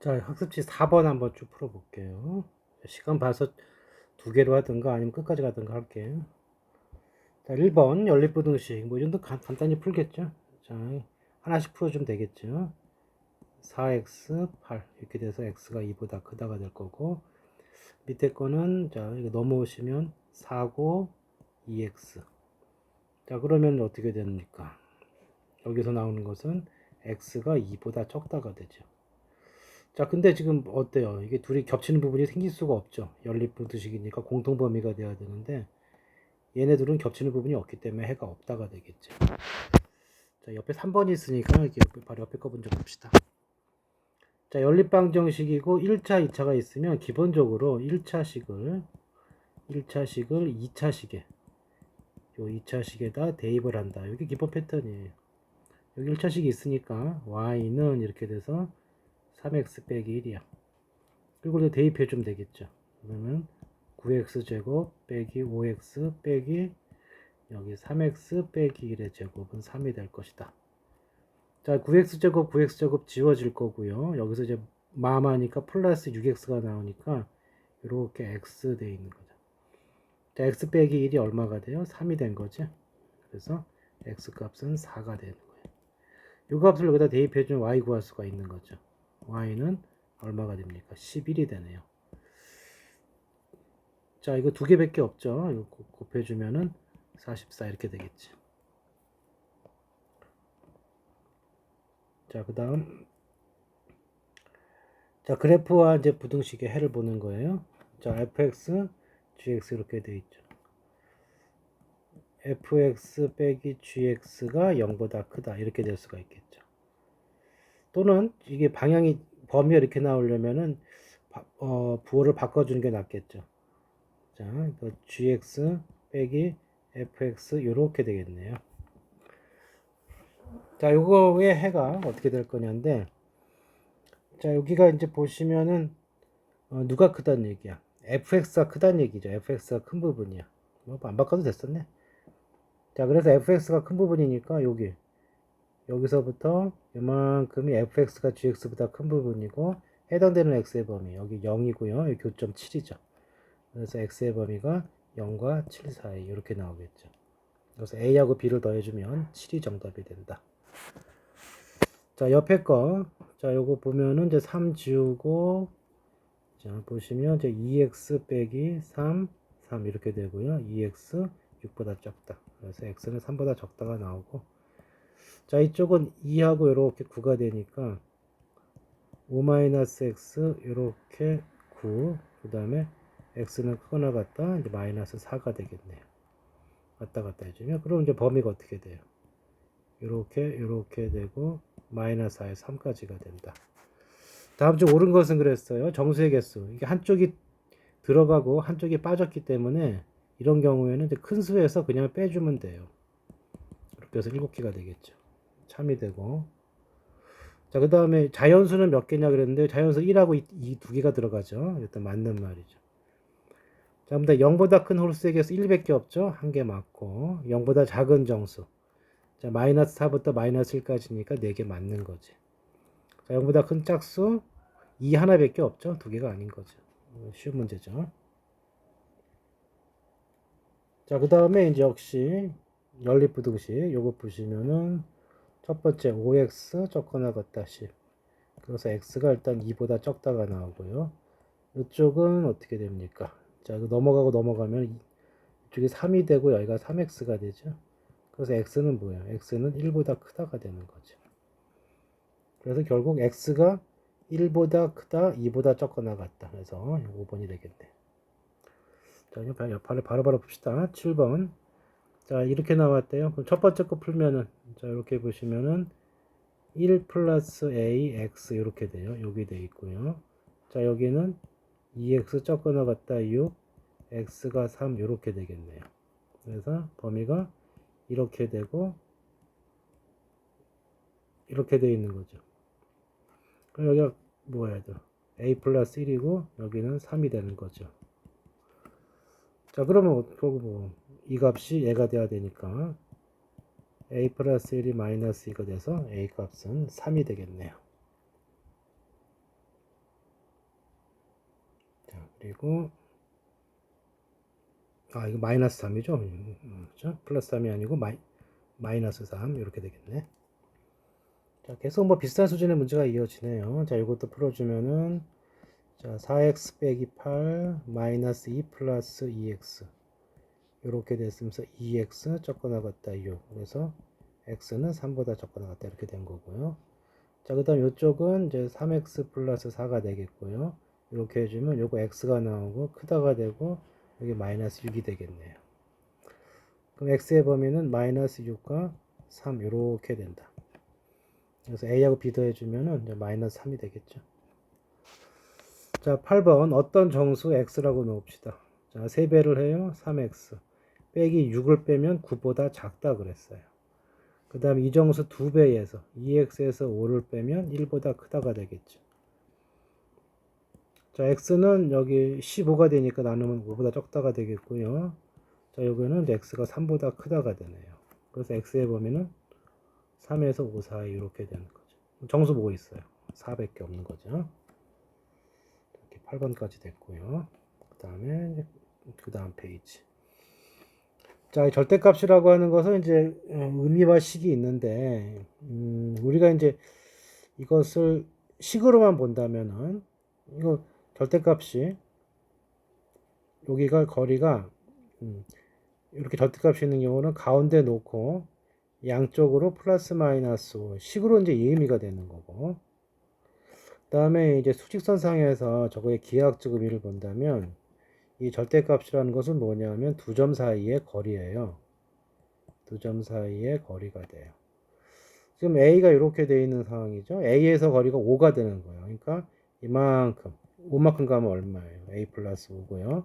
자, 학습지 4번 한번 쭉 풀어볼게요. 시간 봐서 두 개로 하든가 아니면 끝까지 가든가 할게요. 자, 1번 연립부등식. 뭐, 이 정도 간단히 풀겠죠? 자, 하나씩 풀어주면 되겠죠? 4x, 8. 이렇게 돼서 x가 2보다 크다가 될 거고, 밑에 거는, 자, 이거 넘어오시면 4고 2x. 자, 그러면 어떻게 됩니까? 여기서 나오는 것은 x가 2보다 적다가 되죠. 자, 근데 지금 어때요? 이게 둘이 겹치는 부분이 생길 수가 없죠. 연립분두식이니까 공통범위가 돼야 되는데 얘네들은 겹치는 부분이 없기 때문에 해가 없다가 되겠죠. 자, 옆에 3번이 있으니까 바로 옆에 거 먼저 봅시다. 자, 연립방정식이고 1차, 2차가 있으면 기본적으로 1차식을 2차식에 요 2차식에다 대입을 한다. 이게 기본 패턴이에요. 여기 1차식이 있으니까 y는 이렇게 돼서 3x 빼기 1이야. 그리고 대입해 주면 되겠죠. 그러면 9x제곱 빼기 5x 빼기 여기 3x 빼기 1의 제곱은 3이 될 것이다. 자, 9x제곱 지워질 거고요. 여기서 이제 마마니까 플러스 6x가 나오니까 이렇게 x 돼 있는 거죠. 자, x 빼기 1이 얼마가 돼요? 3이 된 거죠. 그래서 x 값은 4가 되는 거예요. 이 값을 여기다 대입해 주면 y 구할 수가 있는 거죠. y는 얼마가 됩니까? 11이 되네요. 자, 이거 두 개밖에 없죠. 이거 곱해주면은 44 이렇게 되겠지. 자, 그 다음. 자, 그래프와 이제 부등식의 해를 보는 거예요. 자, fx, gx 이렇게 돼 있죠. fx 빼기 gx가 0보다 크다. 이렇게 될 수가 있겠죠. 또는 이게 방향이, 범위가 이렇게 나오려면은, 부호를 바꿔주는 게 낫겠죠. 자, 이거 gx 빼기 fx 이렇게 되겠네요. 자, 요거의 해가 어떻게 될 거냐인데, 자, 여기가 이제 보시면은, 누가 크다는 얘기야? fx가 크다는 얘기죠. fx가 큰 부분이야. 뭐, 안 바꿔도 됐었네. 자, 그래서 fx가 큰 부분이니까, 여기서부터 이만큼이 fx가 gx보다 큰 부분이고, 해당되는 x의 범위, 여기 0이고요. 여기 교점 7이죠. 그래서 x의 범위가 0과 7 사이, 이렇게 나오겠죠. 그래서 a하고 b를 더해주면 7이 정답이 된다. 자, 옆에 거. 자, 요거 보면은 이제 3 지우고, 자, 보시면 이제 2x 빼기 3 이렇게 되고요. 2x 6보다 적다. 그래서 x는 3보다 적다가 나오고, 자, 이쪽은 2하고 이렇게 9가 되니까 5-x 이렇게 9, 그 다음에 x는 크거나 같다, 이제 마이너스 4가 되겠네요. 왔다 갔다 해주면, 그럼 이제 범위가 어떻게 돼요? 이렇게 되고 마이너스 4에 3까지가 된다. 다음 주 옳은 것은 그랬어요. 정수의 개수. 이게 한쪽이 들어가고 한쪽이 빠졌기 때문에 이런 경우에는 이제 큰 수에서 그냥 빼주면 돼요. 이렇게 해서 7개가 되겠죠. 참이 되고. 자, 그 다음에 자연수는 몇 개냐 그랬는데, 자연수 1하고 2 두 개가 들어가죠. 일단 맞는 말이죠. 자, 그럼 0보다 큰 홀수의 개수 1밖에 없죠. 한 개 맞고. 0보다 작은 정수. 자, 마이너스 4부터 마이너스 1까지니까 4개 맞는 거지. 자, 0보다 큰 짝수 2 하나밖에 없죠. 두 개가 아닌 거죠. 쉬운 문제죠. 자, 그 다음에 이제 역시 연립부등식 요거 보시면은 첫 번째 5x 적거나 같다 10. 그래서 x가 일단 2보다 적다가 나오고요. 이쪽은 어떻게 됩니까? 자, 넘어가면 이쪽이 3이 되고 여기가 3x가 되죠. 그래서 x는 뭐예요? x는 1보다 크다가 되는 거죠. 그래서 결국 x가 1보다 크다, 2보다 적거나 같다. 그래서 5번이 되겠네. 자, 바로 봅시다. 7번. 자, 이렇게 나왔대요. 그럼 첫 번째 거 풀면은, 자, 이렇게 보시면은 1 플러스 a x 이렇게 돼요. 여기 돼 있고요. 자, 여기는 2x 적거나 같다 6, x가 3 이렇게 되겠네요. 그래서 범위가 이렇게 되고 이렇게 돼 있는 거죠. 그럼 여기가 뭐야 돼? a 플러스 1이고 여기는 3이 되는 거죠. 자, 그러면 이 값이 얘가 돼야 되니까 a 플러스 1이 마이너스 2가 돼서 a 값은 3이 되겠네요. 그리고 이거 마이너스 3이죠. 그렇죠? 플러스 3이 아니고 마이너스 3 이렇게 되겠네. 자, 계속 뭐 비슷한 수준의 문제가 이어지네요. 자, 이것도 풀어주면은 자, 4x 빼기 8 마이너스 2 플러스 2x 이렇게 됐으면서 2x 적고 나갔다 6. 그래서 x는 3보다 적고 나갔다 이렇게 된 거고요. 자, 그 다음 이쪽은 이제 3x 플러스 4가 되겠고요. 이렇게 해주면 요거 x가 나오고 크다가 되고 여기 마이너스 6이 되겠네요. 그럼 x의 범위는 마이너스 6과 3 이렇게 된다. 그래서 a하고 b 더해주면은 이제 마이너스 3이 되겠죠. 자, 8번 어떤 정수 x라고 놓읍시다. 자, 3배를 해요. 3x 빼기 6을 빼면 9보다 작다 그랬어요. 그 다음 이 정수 2배에서 2x에서 5를 빼면 1보다 크다가 되겠죠. 자, x는 여기 15가 되니까 나누면 5보다 적다가 되겠고요. 자, 여기는 x가 3보다 크다가 되네요. 그래서 x의 범위는 3에서 5 사이 이렇게 되는 거죠. 정수 보고 있어요. 4밖에 없는 거죠. 이렇게 8번까지 됐고요. 그 다음 페이지. 자, 절대값이라고 하는 것은 이제 의미와 식이 있는데, 우리가 이제 이것을 식으로만 본다면은, 이거 절대값이, 여기가 거리가, 이렇게 절대값이 있는 경우는 가운데 놓고, 양쪽으로 플러스 마이너스 5, 식으로 이제 의미가 되는 거고, 그 다음에 이제 수직선상에서 저거의 기하학적 의미를 본다면, 이 절대값이라는 것은 뭐냐면 두 점 사이의 거리예요. 두 점 사이의 거리가 돼요. 지금 A가 이렇게 되어 있는 상황이죠. A에서 거리가 5가 되는 거예요. 그러니까 이만큼 5만큼 가면 얼마예요? A 플러스 5고요.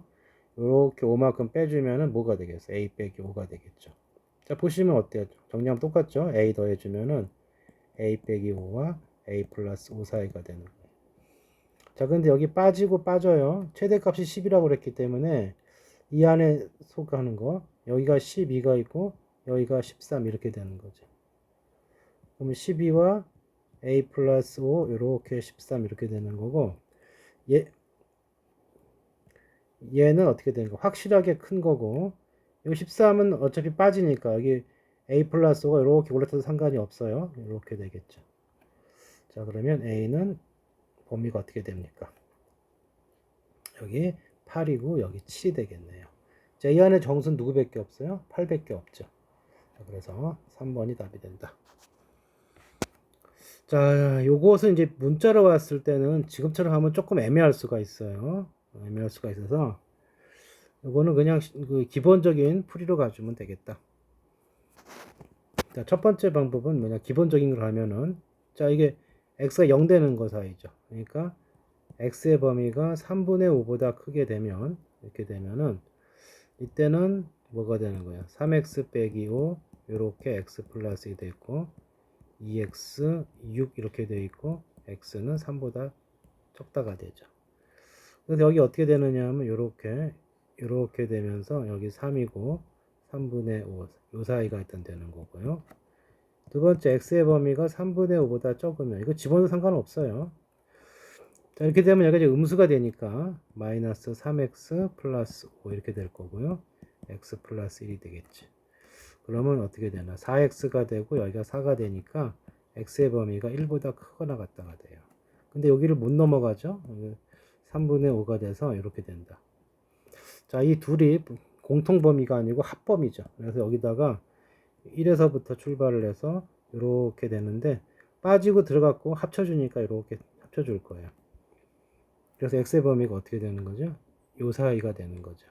이렇게 5만큼 빼주면은 뭐가 되겠어요? A 빼기 5가 되겠죠. 자, 보시면 어때요? 정리하면 똑같죠? A 더해주면은 A 빼기 5와 A 플러스 5 사이가 되는 거예요. 자, 근데 여기 빠지고 빠져요. 최대값이 10이라고 그랬기 때문에 이 안에 속하는 거, 여기가 12가 있고 여기가 13 이렇게 되는 거죠. 그러면 12와 a 플러스 5 이렇게 13 이렇게 되는 거고, 얘는 어떻게 되는 거? 확실하게 큰 거고, 여기 13은 어차피 빠지니까 여기 a 플러스 5가 이렇게 올라타도 상관이 없어요. 이렇게 되겠죠. 자, 그러면 a는 범위가 어떻게 됩니까? 여기 8이고 여기 7이 되겠네요. 자, 이 안에 정수는 누구밖에 없어요? 8밖에 없죠. 자, 그래서 3번이 답이 된다. 자, 요것은 이제 문자로 왔을 때는 지금처럼 하면 조금 애매할 수가 있어요. 애매할 수가 있어서 요거는 그냥 그 기본적인 풀이로 가주면 되겠다. 자, 첫 번째 방법은 뭐냐? 기본적인 걸 하면은 자, 이게 x가 0 되는 거 사이죠. 그러니까 x의 범위가 3분의 5보다 크게 되면 이렇게 되면은 이때는 뭐가 되는 거야? 3x 빼기 5 요렇게 x 플러스 2 되고 2x 6 이렇게 되어 있고 x는 3보다 적다가 되죠. 그래서 여기 어떻게 되느냐 하면 이렇게 되면서 여기 3이고 3분의 5 요 사이가 일단 되는 거고요. 두 번째 x의 범위가 3분의 5보다 적으면 이거 집어넣어도 상관없어요. 자, 이렇게 되면 여기가 이제 음수가 되니까 마이너스 3x 플러스 5 이렇게 될 거고요. x 플러스 1이 되겠지. 그러면 어떻게 되나? 4x가 되고 여기가 4가 되니까 x의 범위가 1보다 크거나 같다가 돼요. 근데 여기를 못 넘어가죠? 3분의 5가 돼서 이렇게 된다. 자, 이 둘이 공통 범위가 아니고 합범위죠. 그래서 여기다가 1에서부터 출발을 해서 이렇게 되는데 빠지고 들어갔고 합쳐주니까 이렇게 합쳐줄 거예요. 그래서 x의 범위가 어떻게 되는 거죠? 요 사이가 되는 거죠.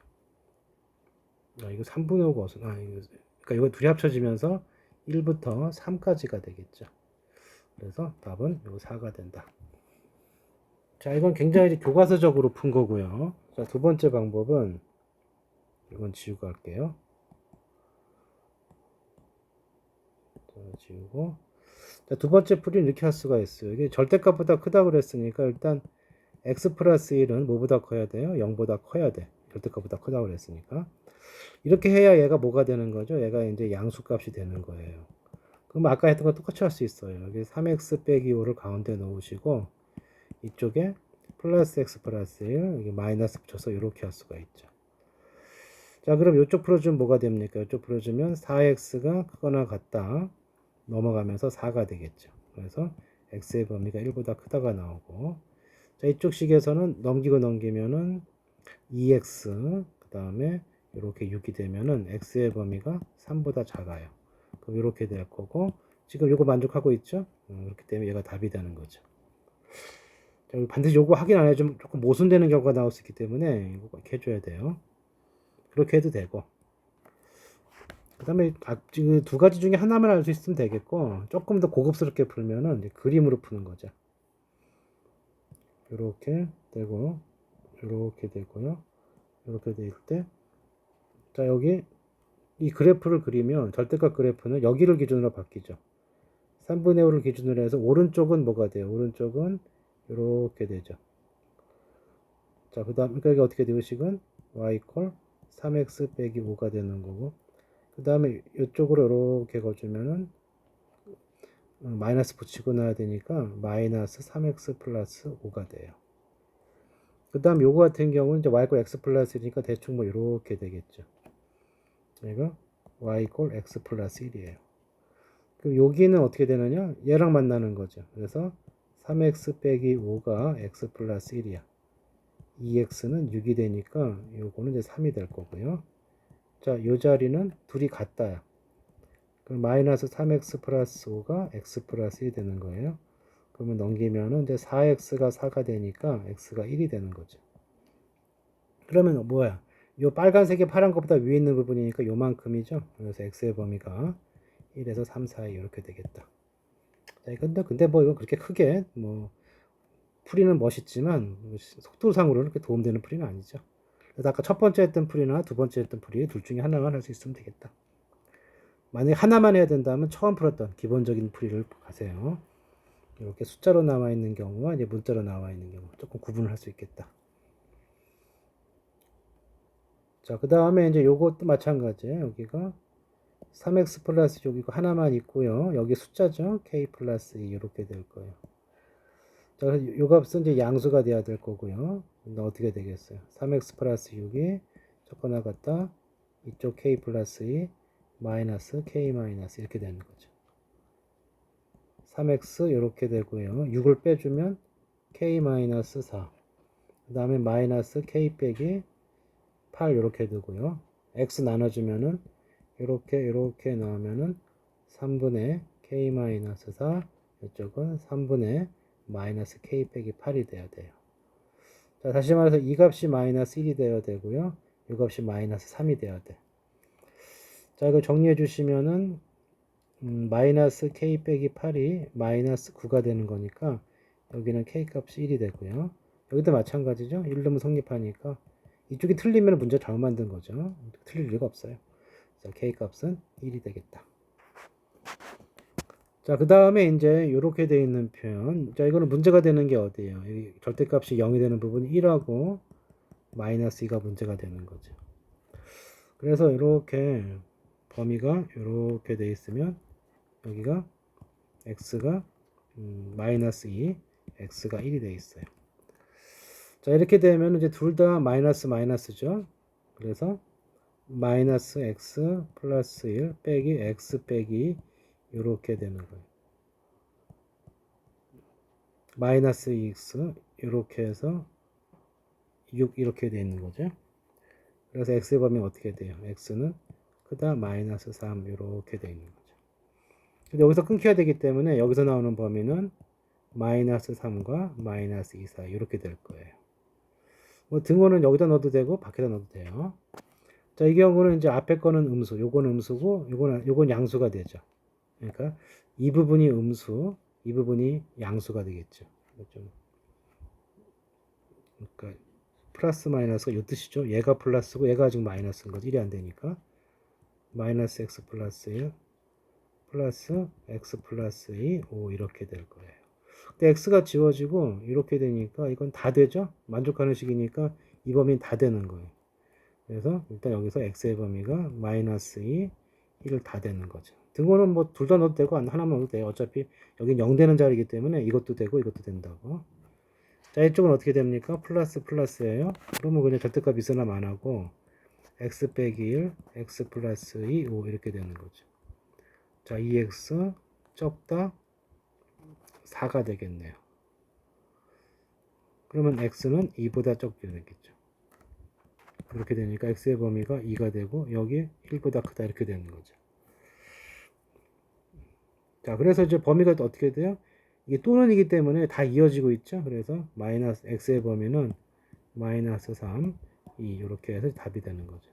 이거 3분의 5가 어서, 그러니까 이거 둘이 합쳐지면서 1부터 3까지가 되겠죠. 그래서 답은 요 4가 된다. 자, 이건 굉장히 교과서적으로 푼 거고요. 자, 두 번째 방법은 이건 지우고 할게요. 자, 지우고. 자, 두 번째 풀이는 이렇게 할 수가 있어요. 이게 절대값보다 크다고 그랬으니까 일단 x 플러스 1은 뭐보다 커야 돼요? 0보다 커야 돼. 절대값보다 크다고 그랬으니까. 이렇게 해야 얘가 뭐가 되는 거죠? 얘가 이제 양수값이 되는 거예요. 그럼 아까 했던 거 똑같이 할 수 있어요. 여기 3x 빼기 5를 가운데 넣으시고 이쪽에 플러스 x 플러스 1 여기 마이너스 붙여서 이렇게 할 수가 있죠. 자, 그럼 이쪽 풀어주면 뭐가 됩니까? 이쪽 풀어주면 4x가 크거나 같다 넘어가면서 4가 되겠죠. 그래서 x의 범위가 1보다 크다가 나오고, 자, 이쪽 식에서는 넘기면은 2x 그 다음에 이렇게 6이 되면은 x의 범위가 3보다 작아요. 그럼 이렇게 될 거고, 지금 이거 만족하고 있죠? 그렇기 때문에 얘가 답이 되는 거죠. 자, 반드시 요거 확인 안 해주면 조금 모순되는 경우가 나올 수 있기 때문에 이거 꼭 해줘야 돼요. 그렇게 해도 되고, 그 다음에 두 가지 중에 하나만 알 수 있으면 되겠고, 조금 더 고급스럽게 풀면은 이제 그림으로 푸는 거죠. 이렇게 되고, 이렇게 되고요. 이렇게 될 때, 자, 여기 이 그래프를 그리면 절대값 그래프는 여기를 기준으로 바뀌죠. 3분의 5를 기준으로 해서 오른쪽은 뭐가 돼요? 오른쪽은 이렇게 되죠. 자, 그 다음, 그러니까 이게 어떻게 돼요? 식은 y 이퀄 3x 빼기 5가 되는 거고, 그 다음에 이쪽으로 이렇게 거주면은 마이너스 붙이고 나야 되니까 마이너스 3x 플러스 5가 돼요. 그 다음 요거 같은 경우는 이제 y 이퀄 x 플러스 1이니까 대충 뭐 이렇게 되겠죠. 이거 y 이퀄 x 플러스 1이에요. 그럼 여기는 어떻게 되느냐? 얘랑 만나는 거죠. 그래서 3x 빼기 5가 x 플러스 1이야. 2x는 6이 되니까 요거는 이제 3이 될 거고요. 자, 요 자리는 둘이 같다야. 그럼 마이너스 3x 플러스 5가 x 플러스 1이 되는 거예요. 그러면 넘기면은 이제 4x가 4가 되니까 x가 1이 되는 거죠. 그러면 뭐야? 요 빨간색이 파란 것보다 위에 있는 부분이니까 요만큼이죠. 그래서 x의 범위가 1에서 3 사이 이렇게 되겠다. 자, 근데 뭐 이건 그렇게 크게 뭐 풀이는 멋있지만 속도상으로는 그렇게 도움되는 풀이는 아니죠. 그래서 아까 첫 번째 했던 풀이나 두 번째 했던 풀이 둘 중에 하나만 할 수 있으면 되겠다. 만약에 하나만 해야 된다면 처음 풀었던 기본적인 풀이를 가세요. 이렇게 숫자로 나와 있는 경우와 이제 문자로 나와 있는 경우 조금 구분을 할 수 있겠다. 자, 그 다음에 이제 요것도 마찬가지예요. 여기가 3x 플러스 여기가 하나만 있고요. 여기 숫자죠. k 플러스 2 이렇게 될 거예요. 자, 요 값은 이제 양수가 돼야 될 거고요. 근데 어떻게 되겠어요? 3x 플러스 6이 적거나 같다. 이쪽 k 플러스 2 마이너스 k 마이너스 이렇게 되는 거죠. 3x 이렇게 되고요. 6을 빼주면 k 마이너스 4. 그 다음에 마이너스 k 빼기 8 이렇게 되고요. x 나눠주면은 이렇게 나오면은 3분의 k 마이너스 4 이쪽은 3분의 마이너스 k 빼기 8이 돼야 돼요. 자, 다시 말해서 이 값이 마이너스 1이 되어야 되고요. 이 값이 마이너스 3이 돼야 돼. 자, 이거 정리해 주시면은 마이너스 k 빼기 8이 마이너스 9가 되는 거니까 여기는 k 값이 1이 되고요. 여기도 마찬가지죠. 1 넣으면 성립하니까 이쪽이 틀리면 문제 잘못 만든 거죠. 틀릴 리가 없어요. 자, k 값은 1이 되겠다. 자, 그 다음에 이제 이렇게 되어 있는 표현. 자, 이거는 문제가 되는 게 어디예요? 여기 절대값이 0이 되는 부분이 1하고 마이너스 2가 문제가 되는 거죠. 그래서 이렇게 범위가 이렇게 되어 있으면 여기가 x가 마이너스 2, x가 1이 되어 있어요. 자, 이렇게 되면 이제 둘 다 마이너스 마이너스죠. 그래서 마이너스 x 플러스 1 빼기 x 빼기 이렇게 되는 거예요. 마이너스 2x 이렇게 해서 6 이렇게 되어 있는 거죠. 그래서 x의 범위가 어떻게 돼요? x는 크다 마이너스 3 이렇게 되어 있는 거죠. 근데 여기서 끊겨야 되기 때문에 여기서 나오는 범위는 마이너스 3과 마이너스 2 사이 이렇게 될 거예요. 뭐 등호는 여기다 넣어도 되고 밖에다 넣어도 돼요. 자, 이 경우는 이제 앞에 거는 음수, 요거는 음수고 요건 양수가 되죠. 그러니까 이 부분이 음수, 이 부분이 양수가 되겠죠. 좀 그러니까 플러스 마이너스가 이 뜻이죠. 얘가 플러스고 얘가 지금 마이너스인 거지. 1이 안 되니까 마이너스 x 플러스 1 플러스 x 플러스 2 5 이렇게 될 거예요. 근데 x가 지워지고 이렇게 되니까 이건 다 되죠. 만족하는 식이니까 이 범위는 다 되는 거예요. 그래서 일단 여기서 x의 범위가 마이너스 2, 1을 다 되는 거죠. 등호는 뭐 둘 다 넣어도 되고 하나만 넣어도 돼요. 어차피 여긴 0 되는 자리이기 때문에 이것도 되고 이것도 된다고. 자, 이쪽은 어떻게 됩니까? 플러스 플러스예요. 그러면 그냥 절대값 있으나 안 하고 x 빼기 1, x 플러스 2, 5 이렇게 되는 거죠. 자, 2x 적다 4가 되겠네요. 그러면 x는 2보다 적게 되겠죠. 그렇게 되니까 x의 범위가 2가 되고 여기 1보다 크다 이렇게 되는 거죠. 자, 그래서 이제 범위가 어떻게 돼요? 이게 또는이기 때문에 다 이어지고 있죠. 그래서 마이너스 x의 범위는 마이너스 3, 2 이렇게 해서 답이 되는 거죠.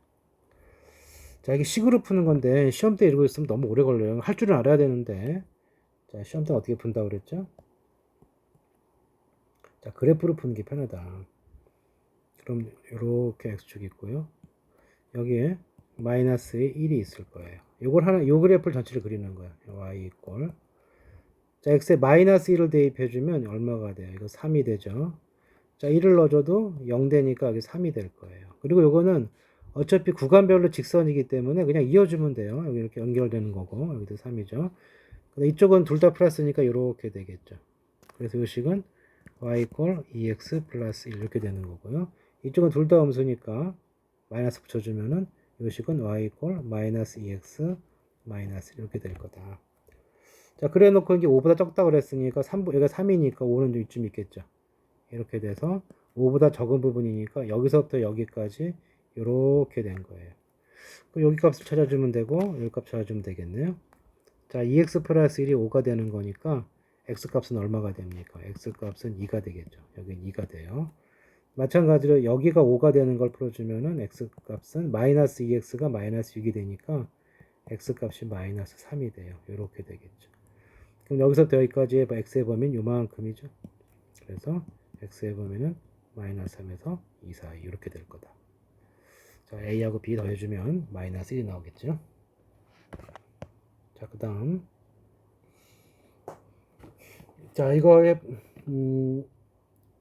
자, 이게 식으로 푸는 건데 시험 때 이러고 있으면 너무 오래 걸려요. 할 줄은 알아야 되는데. 자, 시험 때 어떻게 푼다고 그랬죠? 자, 그래프로 푸는 게 편하다. 그럼 이렇게 x축이 있고요. 여기에 마이너스의 1이 있을 거예요. 요걸 하나, 요 그래프를 전체를 그리는 거예요. y 이꼴. 자, x에 마이너스 1을 대입해주면 얼마가 돼요? 이거 3이 되죠. 자, 1을 넣어줘도 0 되니까 여기 3이 될 거예요. 그리고 요거는 어차피 구간별로 직선이기 때문에 그냥 이어주면 돼요. 여기 이렇게 연결되는 거고, 여기도 3이죠. 근데 이쪽은 둘 다 플러스니까 이렇게 되겠죠. 그래서 요 식은 y 이퀄 2x 플러스 1 이렇게 되는 거고요. 이쪽은 둘 다 음수니까 마이너스 붙여주면은 요 식은 y 이퀄 마이너스 2x 마이너스 이렇게 될 거다. 자, 그래 놓고 이제 5보다 적다고 그랬으니까 3, 여기가 3이니까 5는 이쯤 있겠죠. 이렇게 돼서 5보다 적은 부분이니까 여기서부터 여기까지 이렇게 된 거예요. 그럼 여기 값을 찾아주면 되고 여기 값 찾아주면 되겠네요. 자, 2x 플러스 1이 5가 되는 거니까 x 값은 얼마가 됩니까? x 값은 2가 되겠죠. 여긴 2가 돼요. 마찬가지로 여기가 5가 되는 걸 풀어주면은 x 값은 마이너스 2x가 마이너스 6이 되니까 x 값이 마이너스 3이 돼요. 이렇게 되겠죠. 그럼 여기서부터 여기까지의 x의 범위는 요만큼이죠. 그래서 x의 범위는 마이너스 3에서 2 사이 이렇게 될 거다. 자, a하고 b 더해주면 마이너스 1이 나오겠죠. 자, 그 다음 자, 이거에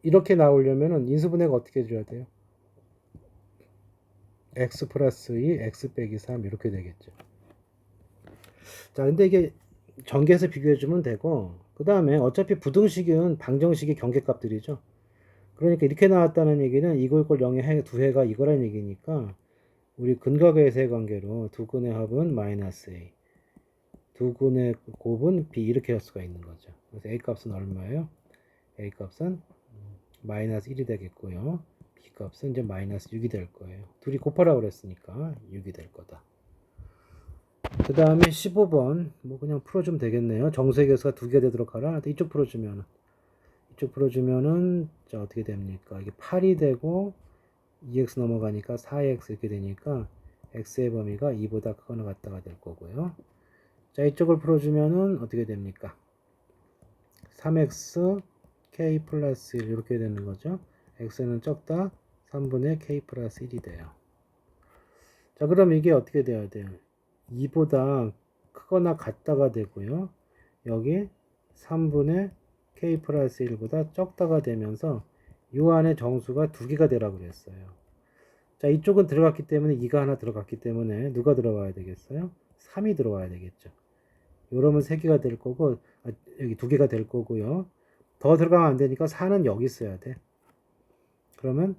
이렇게 나오려면은 인수분해가 어떻게 해줘야 돼요? x 플러스 2, x 빼기 3 이렇게 되겠죠. 자, 근데 이게 전개해서 비교해주면 되고 그 다음에 어차피 부등식은 방정식의 경계값들이죠. 그러니까 이렇게 나왔다는 얘기는 이거 이꼴 0의 두 해가 이거란 얘기니까 우리 근과 계수의 관계로 두 근의 합은 마이너스 a, 두 근의 곱은 b 이렇게 할 수가 있는 거죠. 그래서 a 값은 얼마예요? a 값은 마이너스 1이 되겠고요. b 값은 이제 마이너스 6이 될 거예요. 둘이 곱하라고 그랬으니까 6이 될 거다. 그 다음에 15번 뭐 그냥 풀어주면 되겠네요. 정수의 개수가 두 개 되도록 하라. 이쪽 풀어주면은 자 어떻게 됩니까? 이게 8이 되고 2x 넘어가니까 4x 이렇게 되니까 x의 범위가 2보다 크거나 같다가 될 거고요. 자, 이쪽을 풀어주면은 어떻게 됩니까? 3x k 플러스 1 이렇게 되는 거죠. x는 적다 3분의 k 플러스 1이 돼요. 자, 그럼 이게 어떻게 돼야 돼요? 2보다 크거나 같다가 되고요. 여기 3분의 k 플러스 1보다 적다가 되면서 이 안에 정수가 두 개가 되라고 그랬어요. 자, 이쪽은 들어갔기 때문에 2가 하나 들어갔기 때문에 누가 들어와야 되겠어요? 3이 들어와야 되겠죠. 이러면 3개가 될 거고 여기 2개가 될 거고요. 더 들어가면 안 되니까 4는 여기 있어야 돼. 그러면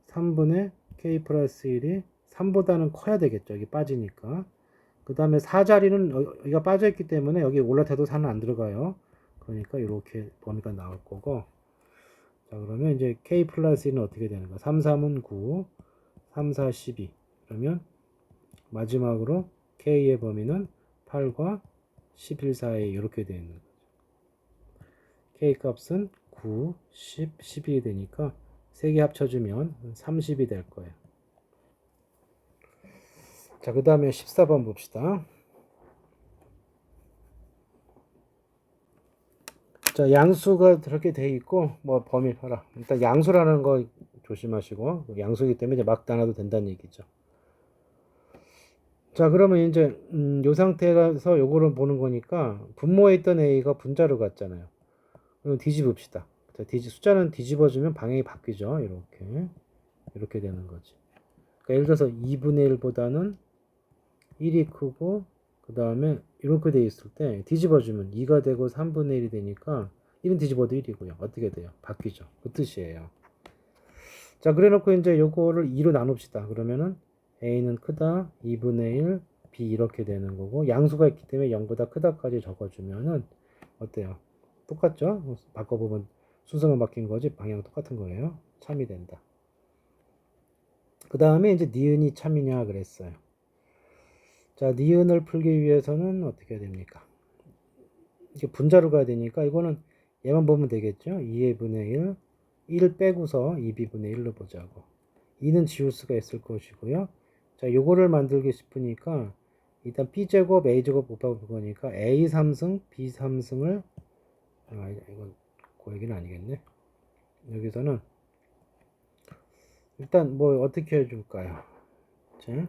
3분의 k 플러스 1이 3보다는 커야 되겠죠. 여기 빠지니까. 그 다음에 4자리는 여기가 빠져있기 때문에 여기 올라타도 4는 안 들어가요. 그러니까 이렇게 범위가 나올 거고. 자, 그러면 이제 k 플러스 1은 어떻게 되는가? 3, 3은 9, 3, 4, 12. 그러면 마지막으로 k의 범위는 8과 11 사이 이렇게 되어 있는 거죠. k 값은 9, 10, 12이 되니까 3개 합쳐주면 30이 될 거예요. 자, 그 다음에 14번 봅시다. 자, 양수가 그렇게 돼 있고 뭐 범위 봐라. 일단 양수라는 거 조심하시고 양수이기 때문에 이제 막 나눠도 된다는 얘기죠. 자, 그러면 이제 요 상태에서 요거를 보는 거니까 분모에 있던 a가 분자로 갔잖아요. 그럼 뒤집읍시다. 자, 숫자는 뒤집어주면 방향이 바뀌죠. 이렇게 되는 거지. 그러니까 예를 들어서 2분의 1보다는 1이 크고 그 다음에 이렇게 돼 있을 때 뒤집어주면 2가 되고 3분의 1이 되니까 1은 뒤집어도 1이고요. 어떻게 돼요? 바뀌죠. 그 뜻이에요. 자, 그래 놓고 이제 요거를 2로 나눕시다. 그러면은 a는 크다, 2분의 1, b 이렇게 되는 거고, 양수가 있기 때문에 0보다 크다까지 적어주면은 어때요? 똑같죠? 바꿔보면 순서만 바뀐 거지 방향 똑같은 거예요. 참이 된다. 그 다음에 이제 니은이 참이냐 그랬어요. 자, 니은을 풀기 위해서는 어떻게 해야 됩니까? 이게 분자로 가야 되니까 이거는 얘만 보면 되겠죠? 2분의 1 빼고서 2b분의 1로 보자고. 2는 지울 수가 있을 것이고요. 자, 요거를 만들고 싶으니까 일단 b제곱 a제곱 곱하고 그거니까 a 3승 b 3승을 이건 그 얘기는 아니겠네. 여기서는 일단 뭐 어떻게 해줄까요? 자,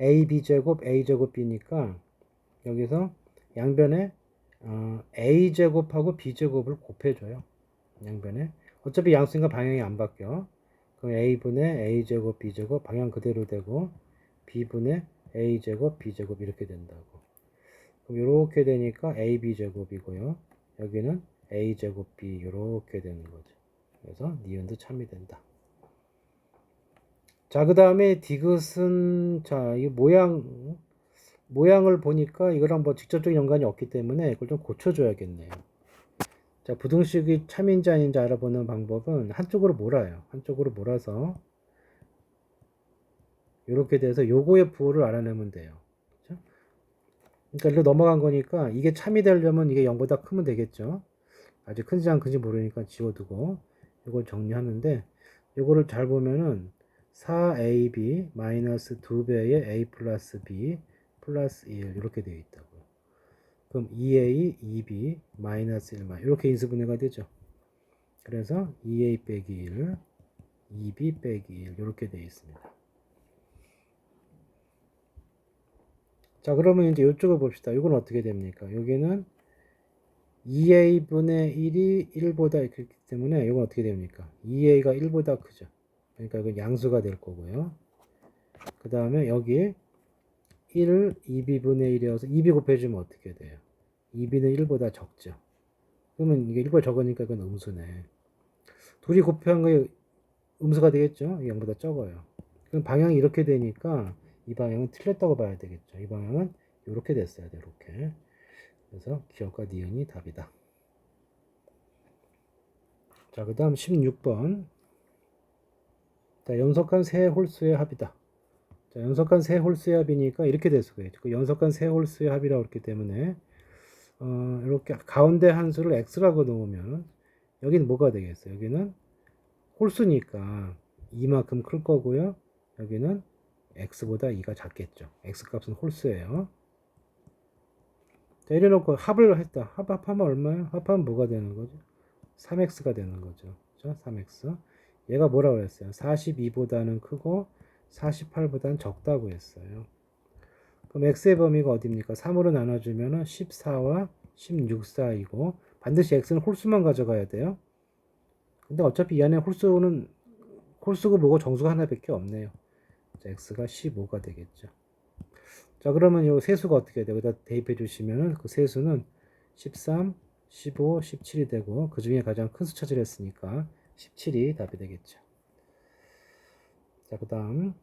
a b제곱 a제곱 b니까 여기서 양변에 a제곱하고 b제곱을 곱해줘요. 양변에. 어차피 양수니까 방향이 안 바뀌어. 그럼 a분의 a제곱 b제곱 방향 그대로 되고 b분의 a제곱 b제곱 이렇게 된다고. 그럼 이렇게 되니까 ab제곱이고요. 여기는 a제곱 b 이렇게 되는 거죠. 그래서 니은도 참이 된다. 자, 그 다음에 디귿은 자, 이 모양을 보니까 이거랑 뭐 직접적인 연관이 없기 때문에 이걸 좀 고쳐줘야겠네요. 자, 부등식이 참인지 아닌지 알아보는 방법은 한쪽으로 몰아요. 한쪽으로 몰아서 이렇게 돼서 요거의 부호를 알아내면 돼요. 그렇죠? 그러니까 이리로 넘어간 거니까 이게 참이 되려면 이게 0보다 크면 되겠죠. 아직 큰지 안 큰지 모르니까 지워두고 이걸 정리하는데 요거를 잘 보면은 4ab 마이너스 2배의 a 플러스 b 플러스 1 이렇게 되어 있다고요. 그럼 2a, 2b 마이너스 1 이렇게 인수분해가 되죠. 그래서 2a 빼기 1, 2b 빼기 1 이렇게 되어 있습니다. 자, 그러면 이제 이쪽을 봅시다. 이건 어떻게 됩니까? 여기는 2a분의 1이 1보다 크기 때문에 이건 어떻게 됩니까? 2a가 1보다 크죠. 그러니까 이건 양수가 될 거고요. 그 다음에 여기 1을 2b분의 1이어서 2b 곱해주면 어떻게 돼요? 2b는 1보다 적죠. 그러면 이게 1보다 적으니까 이건 음수네. 둘이 곱한 거 음수가 되겠죠? 0보다 적어요. 그럼 방향이 이렇게 되니까 이 방향은 틀렸다고 봐야 되겠죠. 이 방향은 이렇게 됐어야 돼. 이렇게. 그래서 기억과 니은이 답이다. 자, 그 다음 16번. 자, 연속한 세 홀수의 합이다. 자, 연속한 세 홀수의 합이니까 이렇게 될 수가 있죠. 그 연속한 세 홀수의 합이라고 했기 때문에 이렇게 가운데 한 수를 x라고 놓으면 여기는 뭐가 되겠어요? 여기는 홀수니까 2만큼 클 거고요. 여기는 x보다 2가 작겠죠. x 값은 홀수예요. 자, 이래놓고 합을 했다. 합하면 얼마예요? 합하면 뭐가 되는 거죠? 3x가 되는 거죠. 그렇죠? 3x. 얘가 뭐라고 했어요? 42보다는 크고 48보다는 적다고 했어요. 그럼 x의 범위가 어디입니까? 3으로 나눠주면 14와 16 사이고 반드시 x는 홀수만 가져가야 돼요. 근데 어차피 이 안에 홀수고 뭐고 정수가 하나밖에 없네요. 자, x가 15가 되겠죠. 자, 그러면 이 세수가 어떻게 돼요? 여기다 대입해 주시면은 그 세수는 13, 15, 17이 되고 그 중에 가장 큰 수 차지를 했으니까 17이 답이 되겠죠. 자, 그 다음.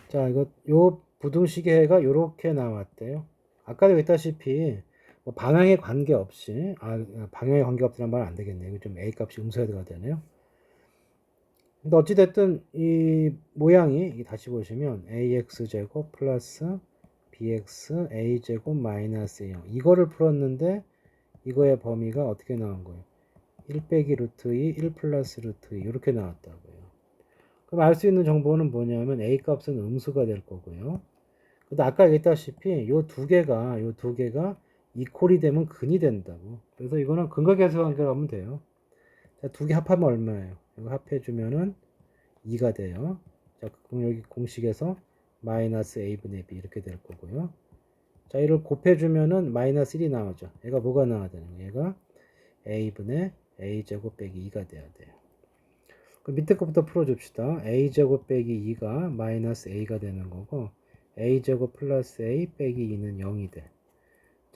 자, 요 부등식의 해가 요렇게 나왔대요. 아까도 했다시피 뭐 방향에 관계없이 방향에 관계없다는 말은 안 되겠네요. 이거 좀 a 값이 음수가 들어가야 되네요. 근데 어찌됐든 이 모양이 다시 보시면 ax제곱 플러스 bx a제곱 마이너스 0 이거를 풀었는데 이거의 범위가 어떻게 나온 거예요? 1 빼기 루트 2, 1 플러스 루트 2 이렇게 나왔다고요. 그럼 알 수 있는 정보는 뭐냐면 a 값은 음수가 될 거고요. 근데 아까 얘기했다시피 요 두 개가 이퀄이 되면 근이 된다고. 그래서 이거는 근각계수 관계로 하면 돼요. 자, 두 개 합하면 얼마예요? 이거 합해주면은 2가 돼요. 자, 그럼 여기 공식에서 마이너스 a분의 b 이렇게 될 거고요. 자, 이를 곱해주면은 마이너스 1이 나오죠. 얘가 뭐가 나와야 되는 거예요? 얘가 a분의 a제곱 빼기 2가 돼야 돼요. 그럼 밑에 것부터 풀어줍시다. a제곱 빼기 2가 마이너스 a가 되는 거고 a제곱 플러스 a 빼기 2는 0이 돼.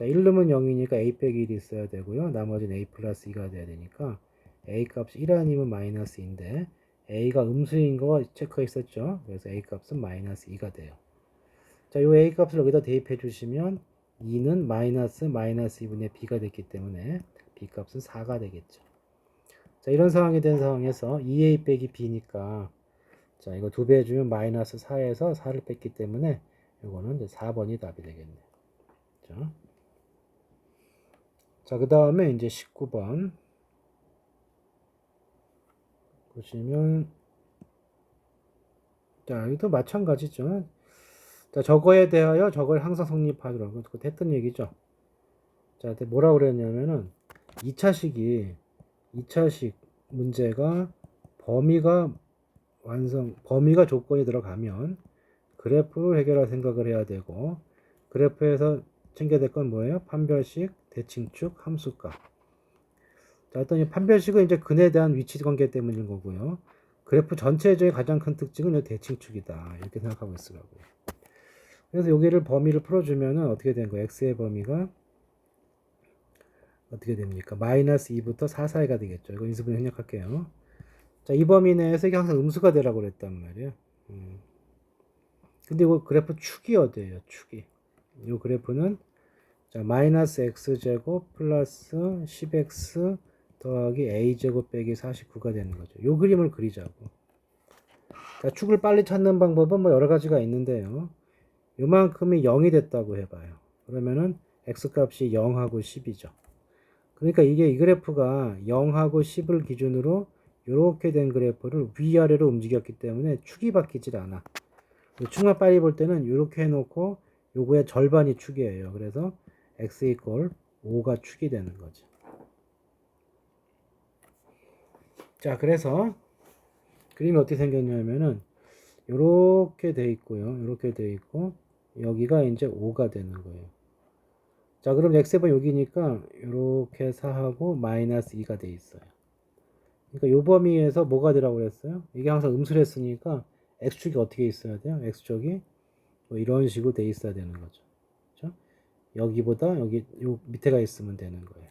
자, 1름은 0이니까 a 빼기 1이 있어야 되고요. 나머지는 a 플러스 2가 돼야 되니까 a 값이 1 아니면 마이너스 2인데 a가 음수인 거 체크했었죠. 그래서 a 값은 마이너스 2가 돼요. 자, 요 a 값을 여기다 대입해 주시면 2는 마이너스 2분의 b가 됐기 때문에 b 값은 4가 되겠죠. 자, 이런 상황이 된 상황에서 2a 빼기 b니까 자, 이거 2배 해주면 마이너스 4에서 4를 뺐기 때문에 이거는 이제 4번이 답이 되겠네요. 자, 그 다음에 이제 19번 보시면 자, 이것도 마찬가지죠. 자, 저거에 대하여 저걸 항상 성립하도록 그거 했던 얘기죠. 자, 뭐라고 그랬냐면은 2차식 문제가 범위가 조건이 들어가면 그래프를 해결할 생각을 해야 되고 그래프에서 챙겨야 될 건 뭐예요? 판별식, 대칭축, 함수값. 자, 일단 이 판별식은 이제 근에 대한 위치 관계 때문인 거고요. 그래프 전체적인 가장 큰 특징은 이 대칭축이다. 이렇게 생각하고 있으라고요. 그래서 여기를 범위를 풀어주면은 어떻게 된 거예요? x의 범위가 어떻게 됩니까? 마이너스 2부터 4 사이가 되겠죠. 이거 인수분해 협력할게요. 자, 이 범위 내에서 이게 항상 음수가 되라고 그랬단 말이에요. 근데 이거 그래프 축이 어디예요? 축이. 이 그래프는 자, 마이너스 x제곱 플러스 10x 더하기 a제곱 빼기 49가 되는 거죠. 이 그림을 그리자고. 자, 축을 빨리 찾는 방법은 뭐 여러 가지가 있는데요. 요만큼이 0이 됐다고 해봐요. 그러면은 x값이 0하고 10이죠. 그러니까 이게 이 그래프가 0하고 10을 기준으로 이렇게 된 그래프를 위아래로 움직였기 때문에 축이 바뀌질 않아. 축만 빨리 볼 때는 이렇게 해놓고 요거의 절반이 축이에요. 그래서 x 이퀄 5가 축이 되는 거죠. 자, 그래서 그림이 어떻게 생겼냐면은 요렇게 돼 있고요. 요렇게 돼 있고 여기가 이제 5가 되는 거예요. 자, 그럼 x번 여기니까 요렇게 4하고 마이너스 2가 돼 있어요. 그러니까 요 범위에서 뭐가 되라고 그랬어요? 이게 항상 음수를 했으니까 x축이 어떻게 있어야 돼요? x축이 뭐 이런 식으로 돼 있어야 되는 거죠. 그렇죠? 여기보다 여기 요 밑에가 있으면 되는 거예요.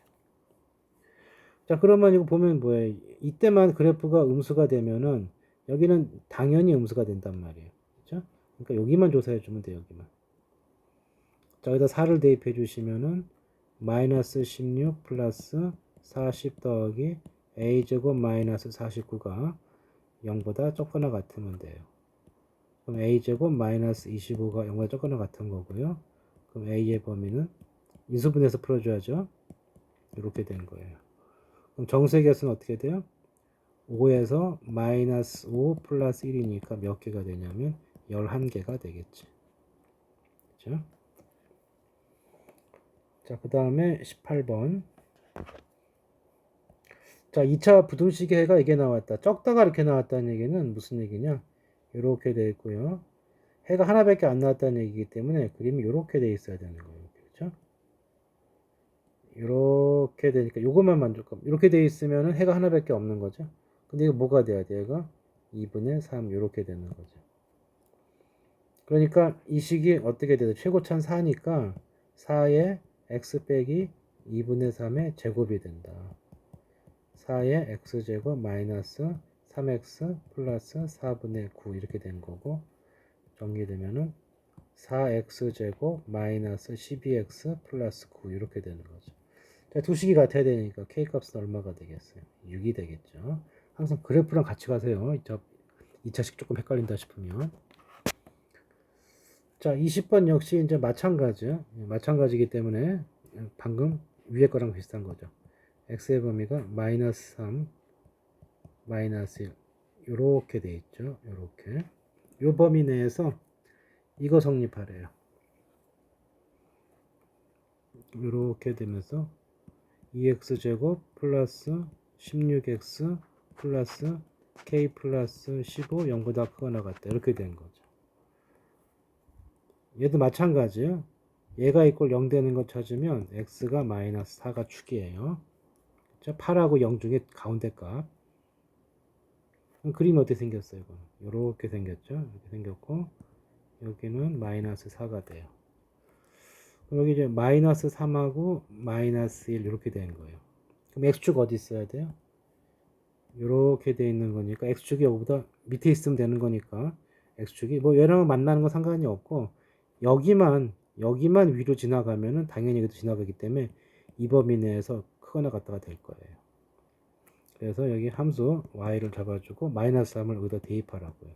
자, 그러면 이거 보면 뭐예요? 이때만 그래프가 음수가 되면은 여기는 당연히 음수가 된단 말이에요. 그렇죠? 그러니까 여기만 조사해 주면 돼요, 여기만. 자, 여기다 4를 대입해 주시면은 마이너스 16 플러스 40 더하기 a제곱 마이너스 49가 0보다 적거나 같으면 돼요. 그럼 a제곱 마이너스 25가 0보다 적거나 같은 거고요. 그럼 a의 범위는 인수분해해서 풀어줘야죠. 이렇게 된 거예요. 그럼 정수의 개수는 어떻게 돼요? 5에서 마이너스 5 플러스 1이니까 몇 개가 되냐면 11개가 되겠지. 그렇죠? 자, 그 다음에 18번. 자, 2차 부등식의 해가 이게 나왔다. 적다가 이렇게 나왔다는 얘기는 무슨 얘기냐? 이렇게 돼 있고요. 해가 하나밖에 안 나왔다는 얘기이기 때문에 그림이 이렇게 돼 있어야 되는 거예요. 그렇죠? 이렇게 되니까 요것만 만들 겁니다. 이렇게 돼 있으면 해가 하나밖에 없는 거죠. 근데 이거 뭐가 돼야 돼요? 얘가 2분의 3 이렇게 되는 거죠. 그러니까 이 식이 어떻게 돼요? 최고차는 4니까 4의 x 빼기 2분의 3의 제곱이 된다. 4의 x제곱 마이너스 3x 플러스 4분의 9 이렇게 된 거고 정리되면은 4x제곱 마이너스 12x 플러스 9 이렇게 되는 거죠. 자, 두 식이 같아야 되니까 k값은 얼마가 되겠어요? 6이 되겠죠. 항상 그래프랑 같이 가세요. 2차식 조금 헷갈린다 싶으면. 자, 20번 역시 이제 마찬가지요. 마찬가지이기 때문에 방금 위에 거랑 비슷한 거죠. x의 범위가 마이너스 3, 마이너스 1 요렇게 돼 있죠. 요렇게. 요 범위 내에서 이거 성립하래요. 요렇게 되면서 2x제곱 플러스 16x 플러스 k 플러스 15 0보다 크거나 같다. 이렇게 된 거죠. 얘도 마찬가지예요. 얘가 이꼴 0 되는 거 찾으면 x가 마이너스 4가 축이에요. 그렇죠? 8하고 0 중에 가운데 값. 그림이 어떻게 생겼어요? 이거 이렇게 생겼죠. 이렇게 생겼고 여기는 마이너스 4가 돼요. 그럼 여기 이제 마이너스 3하고 마이너스 1 이렇게 되는 거예요. 그럼 x축 어디 있어야 돼요? 이렇게 돼 있는 거니까 x축이 여기보다 밑에 있으면 되는 거니까 x축이 뭐 얘랑 만나는 건 상관이 없고 여기만 위로 지나가면은 당연히 여기도 지나가기 때문에 이 범위 내에서 크거나 같다가 될 거예요. 그래서 여기 함수 y를 잡아주고 마이너스 3을 여기다 대입하라고요.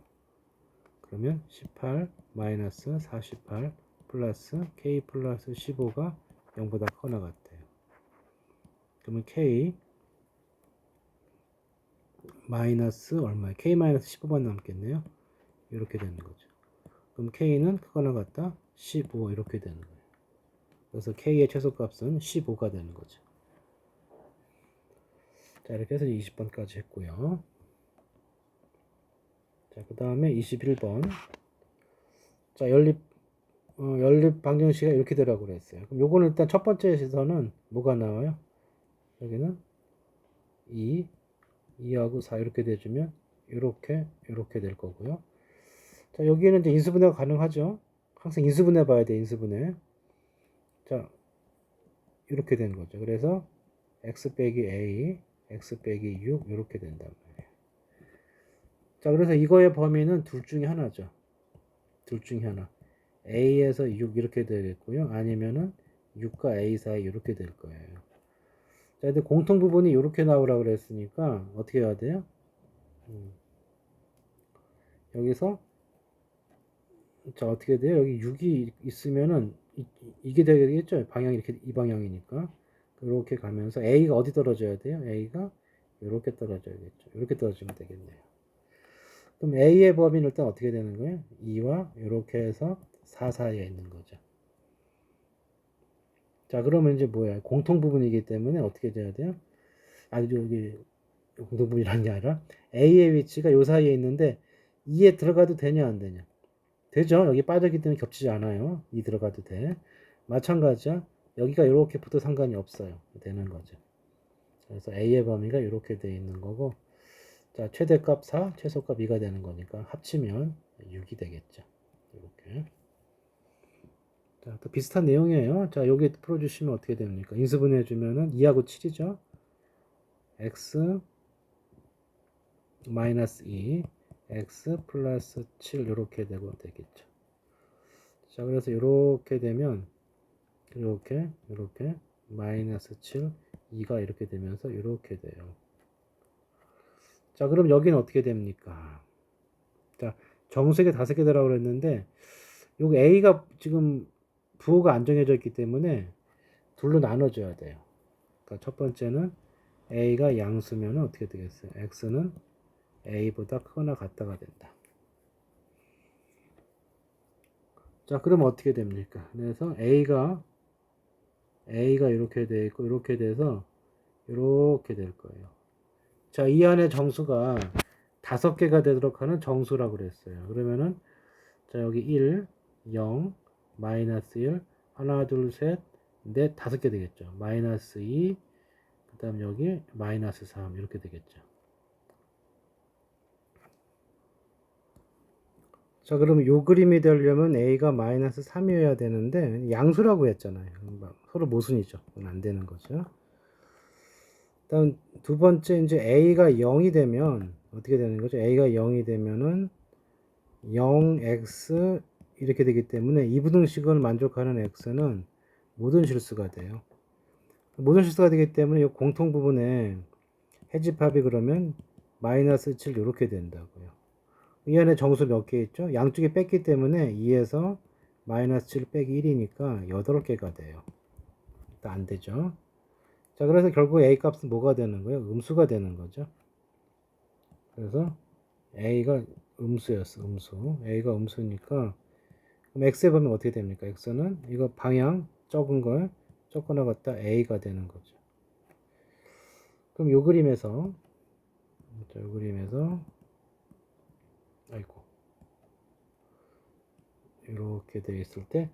그러면 18 마이너스 48 플러스 k 플러스 15가 0보다 크거나 같아요. 그러면 k 마이너스 얼마예요? k 마이너스 15만 남겠네요. 이렇게 되는 거죠. 그럼 k는 크거나 같다 15 이렇게 되는 거예요. 그래서 k의 최소값은 15가 되는 거죠. 자, 이렇게 해서 20번까지 했고요. 자, 그 다음에 21번. 자, 연립 방정식이 이렇게 되라고 그랬어요. 그럼 요거는 일단 첫 번째에서는 뭐가 나와요? 여기는 2하고 4 이렇게 돼주면 이렇게 될 거고요. 자, 여기는 이제 인수분해가 가능하죠. 항상 인수분해 봐야 돼, 인수분해. 자, 이렇게 되는 거죠. 그래서 x 빼기 a, x 빼기 6 이렇게 된단 말이에요. 자, 그래서 이거의 범위는 둘 중에 하나죠. 둘 중에 하나. a에서 6 이렇게 되겠고요. 아니면은 6과 a 사이 이렇게 될 거예요. 자, 근데 공통 부분이 이렇게 나오라고 그랬으니까 어떻게 해야 돼요? 여기서 자, 어떻게 돼요? 여기 6이 있으면은 이게 되겠죠? 방향이 이렇게 이 방향이니까. 이렇게 가면서 a가 어디 떨어져야 돼요? a가 이렇게 떨어져야겠죠. 이렇게 떨어지면 되겠네요. 그럼 a의 범위는 일단 어떻게 되는 거예요? 2와 이렇게 해서 4 사이에 있는 거죠. 자, 그러면 이제 뭐야? 공통 부분이기 때문에 어떻게 돼야 돼요? 아, 여기 공통 부분이라는 게 아니라 a의 위치가 요 사이에 있는데 2에 들어가도 되냐 안 되냐? 되죠. 여기 빠졌기 때문에 겹치지 않아요. 2 들어가도 돼. 마찬가지야. 여기가 이렇게 붙어 상관이 없어요. 되는 거죠. 그래서 a의 범위가 이렇게 돼 있는 거고, 자, 최대값 4, 최소값 2가 되는 거니까 합치면 6이 되겠죠. 이렇게. 자, 또 비슷한 내용이에요. 자, 여기 풀어주시면 어떻게 됩니까? 인수분해 주면은 2하고 7이죠. x 마이너스 2, x 플러스 7 이렇게 되고 되겠죠. 자, 그래서 이렇게 되면 이렇게 마이너스 7, 2가 이렇게 되면서 이렇게 돼요. 자, 그럼 여기는 어떻게 됩니까? 자, 정수에게 5개 되라고 그랬는데 여기 a가 지금 부호가 안 정해져 있기 때문에 둘로 나눠줘야 돼요. 그러니까 첫 번째는 a가 양수면 어떻게 되겠어요? x는 a보다 크거나 같다가 된다. 자, 그럼 어떻게 됩니까? 그래서 a가 이렇게 돼 있고 이렇게 돼서 이렇게 될 거예요. 자, 이 안에 정수가 5개가 되도록 하는 정수라고 그랬어요. 그러면은 자, 여기 1, 0, 마이너스 1, 하나, 둘, 셋, 넷, 5개 되겠죠. 마이너스 2, 그 다음 여기 마이너스 3 이렇게 되겠죠. 자, 그러면 요 그림이 되려면 a가 마이너스 3이어야 되는데 양수라고 했잖아요. 서로 모순이죠. 그건 안 되는 거죠. 다음 두 번째 이제 a가 0이 되면 어떻게 되는 거죠? a가 0이 되면은 0x 이렇게 되기 때문에 이부등식을 만족하는 x는 모든 실수가 돼요. 모든 실수가 되기 때문에 이 공통 부분에 해집합이 그러면 마이너스 7 이렇게 된다고요. 이 안에 정수 몇 개 있죠? 양쪽에 뺐기 때문에 2에서 마이너스 7 빼기 1이니까 8개가 돼요. 일단 안 되죠. 자, 그래서 결국 a 값은 뭐가 되는 거예요? 음수가 되는 거죠. 그래서 a가 음수였어, 음수. a가 음수니까 그럼 x에 보면 어떻게 됩니까? x는 이거 방향 적은 걸 적거나 같다 a가 되는 거죠. 그럼 요 그림에서 아이고 이렇게 돼 있을 때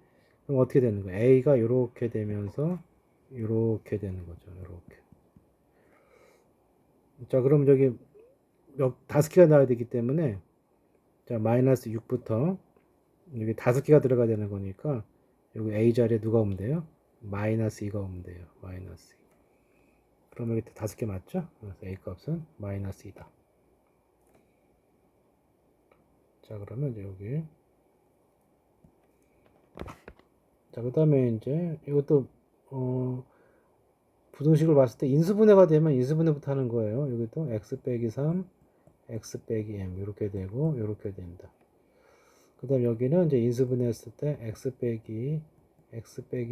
그럼 어떻게 되는 거예요? a가 이렇게 되면서 이렇게 되는 거죠. 이렇게. 자, 그럼 저기 5개가 나와야 되기 때문에 자, 마이너스 6부터 여기 5개가 들어가야 되는 거니까 여기 A 자리에 누가 오면 돼요? 마이너스 2가 오면 돼요. 마이너스 2. 그러면 이게 5개 맞죠? 그래서 A 값은 마이너스 2다. 자, 그러면 이제 여기. 자, 그 다음에 이제 이것도, 부등식을 봤을 때 인수분해가 되면 인수분해부터 하는 거예요. 여기도 x 빼기 3, x 빼기 m 이렇게 되고 이렇게 된다. 그 다음 여기는 이제 인수분해했을 때 x 빼기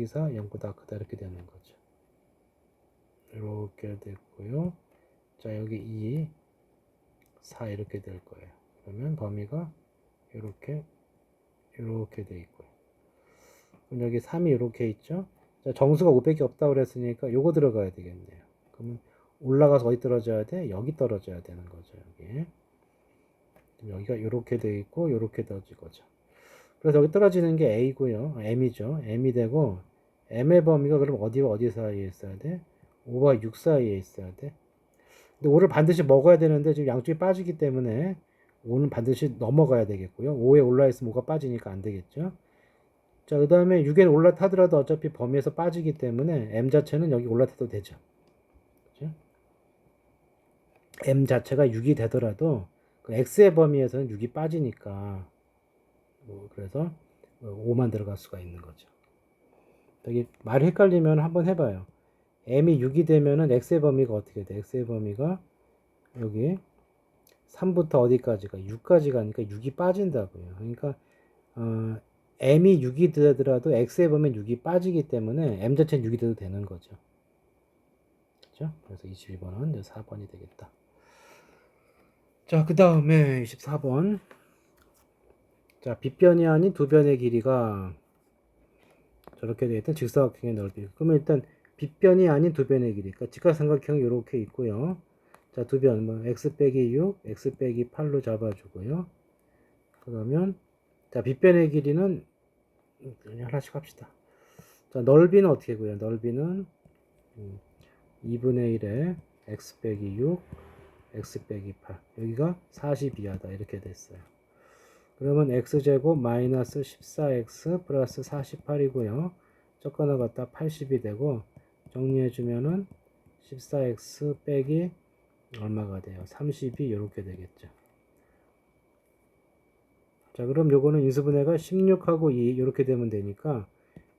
4 0보다 크다 이렇게 되는 거죠. 이렇게 됐고요. 자, 여기 2, 4 이렇게 될 거예요. 그러면 범위가 이렇게 돼 있고요. 그럼 여기 3이 이렇게 있죠. 자, 정수가 500이 없다고 그랬으니까 요거 들어가야 되겠네요. 그러면 올라가서 어디 떨어져야 돼? 여기 떨어져야 되는 거죠. 여기. 여기가 이렇게 돼 있고 이렇게 떨어질 거죠. 그래서 여기 떨어지는 게 A고요. M이죠. M이 되고 M의 범위가 그럼 어디와 어디 사이에 있어야 돼? 5와 6 사이에 있어야 돼. 근데 5를 반드시 먹어야 되는데 지금 양쪽이 빠지기 때문에 5는 반드시 넘어가야 되겠고요. 5에 올라 있으면 5가 빠지니까 안 되겠죠. 자, 그 다음에 6에 올라타더라도 어차피 범위에서 빠지기 때문에 M 자체는 여기 올라타도 되죠. 그렇죠? M 자체가 6이 되더라도 그 X의 범위에서는 6이 빠지니까 그래서 5만 들어갈 수가 있는 거죠. 여기 말이 헷갈리면 한번 해봐요. M이 6이 되면은 X의 범위가 어떻게 돼? X의 범위가 여기 3부터 어디까지가? 6까지 가니까 6이 빠진다고요. 그러니까 M이 6이 되더라도 X의 범위는 6이 빠지기 때문에 M 자체는 6이 돼도 되는 거죠. 그렇죠? 그래서 22번은 이제 4번이 되겠다. 자, 그 다음에 24번. 자, 빗변이 아닌 두 변의 길이가 저렇게 되어 있던 직사각형의 넓이. 그러면 일단 빗변이 아닌 두 변의 길이. 그러니까 직각삼각형이 이렇게 있고요. 자, 두 변, 뭐 x 빼기 6, x 빼기 8로 잡아주고요. 그러면 자, 빗변의 길이는 하나씩 합시다. 자, 넓이는 어떻게 구해요? 넓이는 2분의 1에 x 빼기 6, x 빼기 8. 여기가 42하다. 이렇게 됐어요. 그러면 x제곱 마이너스 14x 플러스 48이고요. 쩍거나 갖다 80이 되고 정리해주면은 14x 빼기 얼마가 돼요? 32 이렇게 되겠죠. 자, 그럼 요거는 인수분해가 16하고 2 이렇게 되면 되니까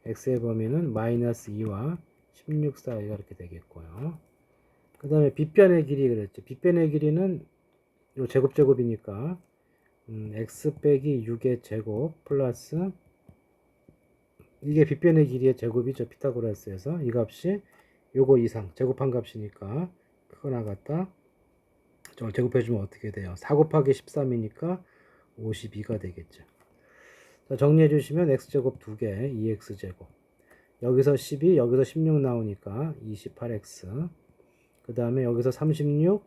x의 범위는 마이너스 2와 16 사이가 이렇게 되겠고요. 그 다음에 빗변의 길이 그랬죠. 빗변의 길이는 요 제곱이니까 x 빼기 6의 제곱 플러스 이게 빗변의 길이의 제곱이죠. 피타고라스에서 이 값이 요거 이상 제곱한 값이니까 그거 나갔다 저걸 제곱해주면 어떻게 돼요? 4 곱하기 13이니까 52가 되겠죠. 자, 정리해주시면 x제곱 2개 2x제곱 여기서 12 여기서 16 나오니까 28x 그 다음에 여기서 36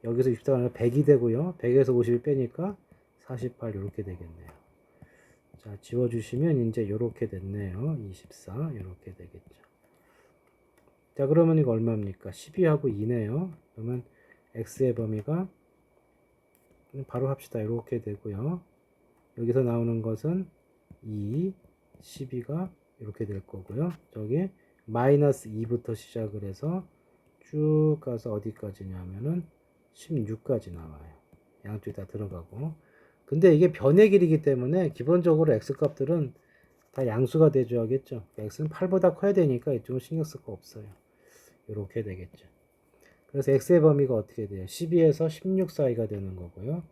여기서 64가 아니라 100이 되고요. 100에서 50을 빼니까 48 이렇게 되겠네요. 자, 지워주시면 이제 이렇게 됐네요. 24 이렇게 되겠죠. 자, 그러면 이거 얼마입니까? 12하고 2네요. 그러면 x의 범위가 바로 합시다. 이렇게 되고요. 여기서 나오는 것은 2, 12가 이렇게 될 거고요. 저기 마이너스 2부터 시작을 해서 쭉 가서 어디까지냐면은 16까지 나와요. 양쪽이 다 들어가고. 근데 이게 변의 길이기 때문에 기본적으로 x 값들은 다 양수가 돼줘야겠죠. x는 8보다 커야 되니까 이쪽은 신경 쓸 거 없어요. 이렇게 되겠죠. 그래서 x의 범위가 어떻게 돼요? 12에서 16 사이가 되는 거고요.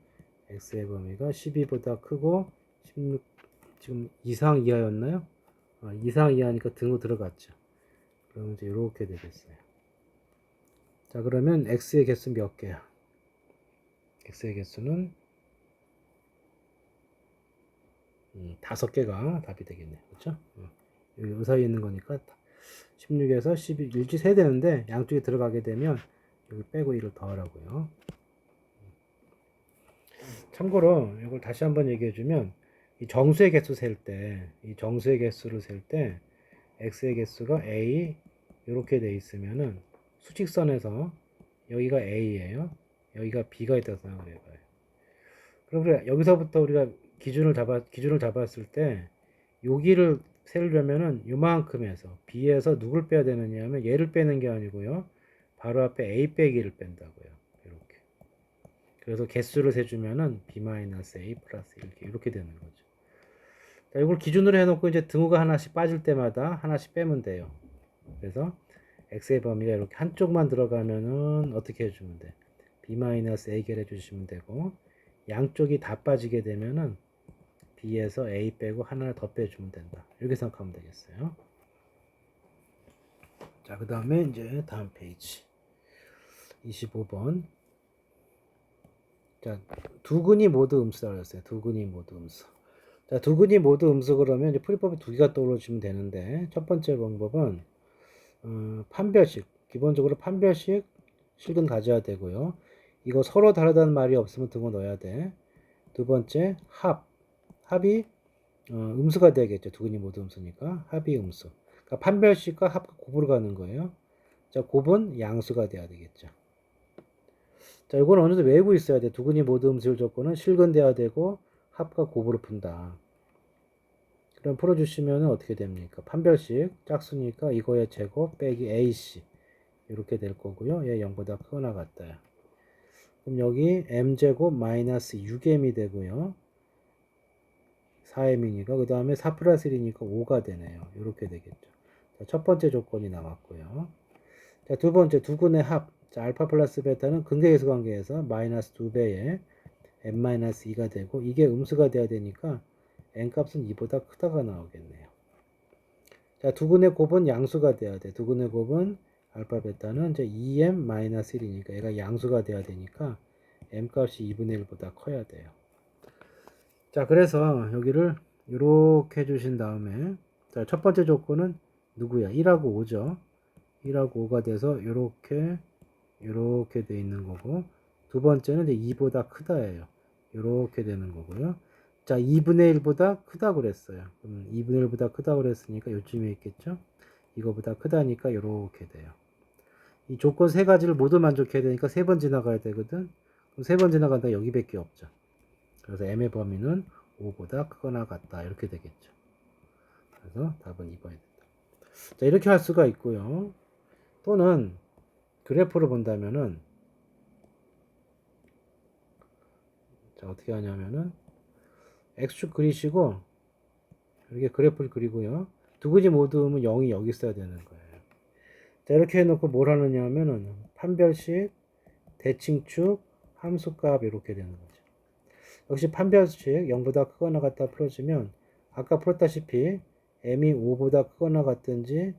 x의 범위가 12보다 크고 16 지금 이상 이하였나요? 이상 이하니까 등으로 들어갔죠. 그러면 이제 이렇게 되겠어요. 자, 그러면 x의 개수 몇 개야? x의 개수는 5개가 답이 되겠네요. 그렇죠? 여기 이 사이에 있는 거니까 16에서 12 일주 세야 되는데 양쪽에 들어가게 되면 여기 빼고 1을 더하라고요. 참고로 이걸 다시 한번 얘기해 주면 이 정수의 개수 셀 때 이 정수의 개수를 셀 때 x의 개수가 a 이렇게 돼 있으면은 수직선에서 여기가 a예요. 여기가 b가 있다고 생각을 해봐요. 그럼 우리가 여기서부터 우리가 기준을 잡았을 때 여기를 세우려면은 요만큼에서 B에서 누굴 빼야 되느냐 하면 얘를 빼는 게 아니고요. 바로 앞에 A 빼기를 뺀다고요. 이렇게. 그래서 개수를 세주면은 B-A 플러스 이렇게 되는 거죠. 자, 이걸 기준으로 해놓고 이제 등호가 하나씩 빠질 때마다 하나씩 빼면 돼요. 그래서 x의 범위가 이렇게 한쪽만 들어가면은 어떻게 해주면 돼? B-A개를 해주시면 되고, 양쪽이 다 빠지게 되면은 B에서 A 빼고 하나를 더 빼주면 된다. 이렇게 생각하면 되겠어요. 자, 그 다음에 이제 다음 페이지 25번. 자, 두 근이 모두 음수라고 했어요. 두 근이 모두 음수. 자, 두 근이 모두 음수 그러면 이제 풀이법이 두 개가 떠올라주면 되는데, 첫 번째 방법은 판별식. 기본적으로 판별식 식은 가져야 되고요. 이거 서로 다르다는 말이 없으면 등호 넣어야 돼. 두 번째 합이 음수가 되겠죠. 두 근이 모두 음수니까 합이 음수. 그러니까 판별식과 합과 곱으로 가는 거예요. 자, 곱은 양수가 돼야 되겠죠. 자, 이건 어느 정도 외우고 있어야 돼. 두 근이 모두 음수일 조건은 실근돼야 되고 합과 곱으로 푼다. 그럼 풀어주시면 어떻게 됩니까? 판별식 짝수니까 이거의 제곱 빼기 AC 이렇게 될 거고요. 얘 0보다 크거나 같다. 그럼 여기 m제곱 마이너스 6m이 되고요. 4m이니까 그 다음에 4 플러스 1이니까 5가 되네요. 이렇게 되겠죠. 자, 첫 번째 조건이 나왔고요. 자, 두 번째 두 근의 합. 자, 알파 플러스 베타는 근계계수 관계에서 마이너스 2배의 n-2가 되고 이게 음수가 돼야 되니까 n값은 2보다 크다가 나오겠네요. 자, 두 근의 곱은 양수가 돼야 돼. 두 근의 곱은 알파 베타는 이제 2m-1이니까 얘가 양수가 돼야 되니까 m값이 2분의 1보다 커야 돼요. 자, 그래서 여기를 이렇게 해주신 다음에 자, 첫 번째 조건은 누구야? 1하고 5죠. 1하고 5가 돼서 이렇게 돼 있는 거고 두 번째는 이제 2보다 크다예요. 이렇게 되는 거고요. 자, 2분의 1보다 크다 그랬어요. 2분의 1보다 크다 그랬으니까 요쯤에 있겠죠. 이거보다 크다니까 이렇게 돼요. 이 조건 세 가지를 모두 만족해야 되니까 세 번 지나가야 되거든. 그럼 세 번 지나간다 여기밖에 없죠. 그래서 m의 범위는 5보다 크거나 같다 이렇게 되겠죠. 그래서 답은 2번이 된다. 자, 이렇게 할 수가 있고요. 또는 그래프를 본다면은 자, 어떻게 하냐면은 x축 그리시고 이렇게 그래프를 그리고요. 두 근이 모두 오면 0이 여기 있어야 되는 거예요. 자, 이렇게 해놓고 뭘 하느냐 하면은 판별식, 대칭축, 함수값 이렇게 되는 거죠. 역시 판별식 0보다 크거나 같다 풀어주면 아까 풀었다시피 m이 5보다 크거나 같든지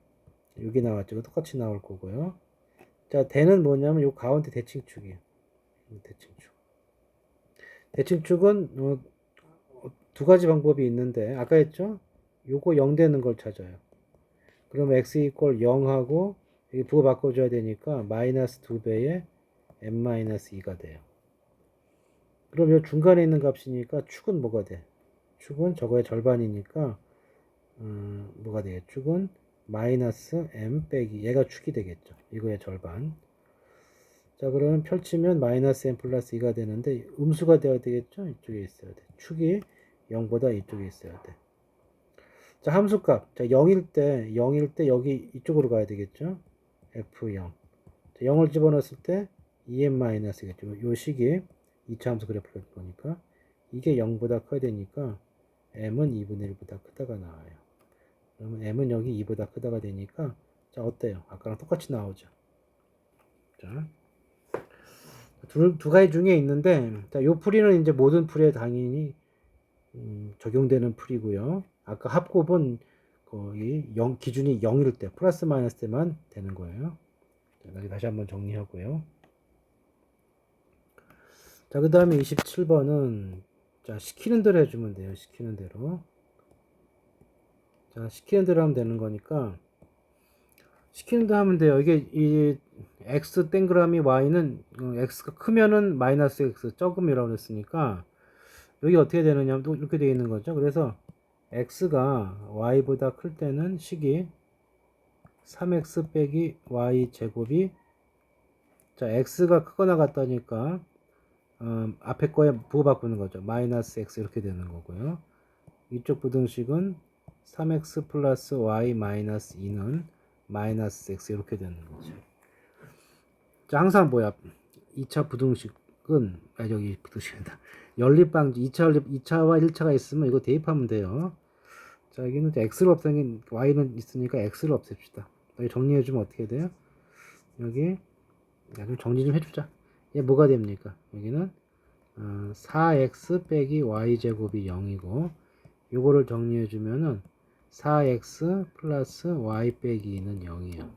여기 나왔죠. 똑같이 나올 거고요. 자, 대는 뭐냐면 요 가운데 대칭축이에요. 대칭축. 대칭축은 두 가지 방법이 있는데 아까 했죠? 요거 0 되는 걸 찾아요. 그럼 x 이퀄 0하고 여기 부호 바꿔줘야 되니까 마이너스 2배의 n-2가 돼요. 그럼 요 중간에 있는 값이니까 축은 뭐가 돼? 축은 저거의 절반이니까 뭐가 돼요? 축은 마이너스 m 빼기 얘가 축이 되겠죠. 이거의 절반. 자, 그러면 펼치면 마이너스 m 플러스 2가 되는데 음수가 되어야 되겠죠? 이쪽에 있어야 돼. 축이 0보다 이쪽에 있어야 돼. 자, 함수값. 자, 0일 때 여기 이쪽으로 가야 되겠죠? F0. 자, 0을 집어넣었을 때 EM-겠죠. 요 식이 2차 함수 그래프를 보니까 이게 0보다 커야 되니까 M은 2분의 1보다 크다가 나와요. 그러면 M은 여기 2보다 크다가 되니까 자, 어때요? 아까랑 똑같이 나오죠. 자, 두 가지 중에 있는데 자, 요 풀이는 이제 모든 풀이에 당연히 적용되는 풀이고요. 아까 합곱은 거의 0, 기준이 0일 때 플러스 마이너스 때만 되는 거예요. 자, 다시 한번 정리하고요. 자, 그 다음에 27번은 자, 시키는 대로 해주면 돼요. 시키는 대로. 자, 시키는 대로 하면 되는 거니까 시키는 대로 하면 돼요. 이게 이 x 땡그라미 y는 x가 크면은 마이너스 x 적음이라고 그랬으니까 여기 어떻게 되느냐 하면 또 이렇게 되어 있는 거죠. 그래서 x가 y보다 클 때는 식이 3x 빼기 y 제곱이 자, x가 크거나 같다니까 앞에 거에 부호 바꾸는 거죠. 마이너스 x 이렇게 되는 거고요. 이쪽 부등식은 3x 플러스 y 마이너스 2는 마이너스 x 이렇게 되는 거죠. 자, 항상 뭐야? 2차 부등식은, 여기 부등식이다. 연립방지, 2차와 1차가 있으면 이거 대입하면 돼요. 자, 여기는 x를 없애긴, y는 있으니까 x를 없앱시다. 여기 정리해주면 어떻게 돼요? 여기, 좀 정리 좀 해주자. 얘 뭐가 됩니까? 여기는 4x 빼기 y제곱이 0이고, 요거를 정리해주면은 4x 플러스 y 빼기 2는 0이에요.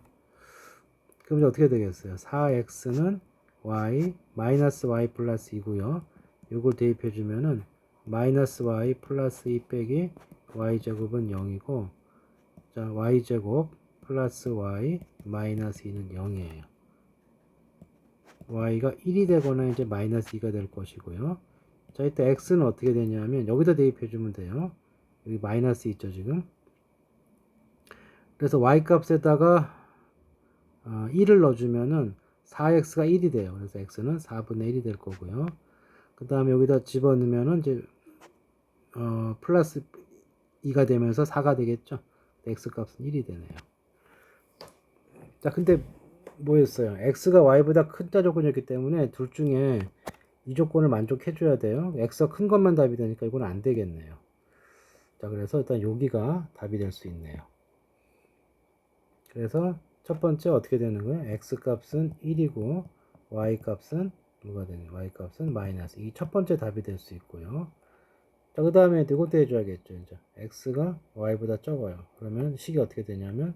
그럼 이제 어떻게 되겠어요? 4x는 y 마이너스 y 플러스 2고요. 요걸 대입해주면은 마이너스 y 플러스 2 빼기 y제곱은 0이고, 자, y제곱 플러스 y 마이너스 2는 0이에요. y가 1이 되거나 이제 마이너스 2가 될 것이고요. 자, 이때 x는 어떻게 되냐면 여기다 대입해주면 돼요. 여기 마이너스 있죠 지금. 그래서 y 값에다가 1을 넣어주면은 4x가 1이 돼요. 그래서 x는 4분의 1이 될 거고요. 그 다음에 여기다 집어넣으면은 이제 플러스 2가 되면서 4가 되겠죠. x 값은 1이 되네요. 자, 근데 뭐였어요? x가 y보다 큰자 조건이었기 때문에 둘 중에 이 조건을 만족해 줘야 돼요. x가 큰 것만 답이 되니까 이건 안 되겠네요. 자, 그래서 일단 여기가 답이 될 수 있네요. 그래서 첫 번째 어떻게 되는 거예요? x 값은 1이고 y 값은 뭐가 되는 거예요? y 값은 마이너스. 이 첫 번째 답이 될 수 있고요. 자, 그 다음에 이것도 해줘야겠죠. 이제 x가 y보다 적어요. 그러면 식이 어떻게 되냐면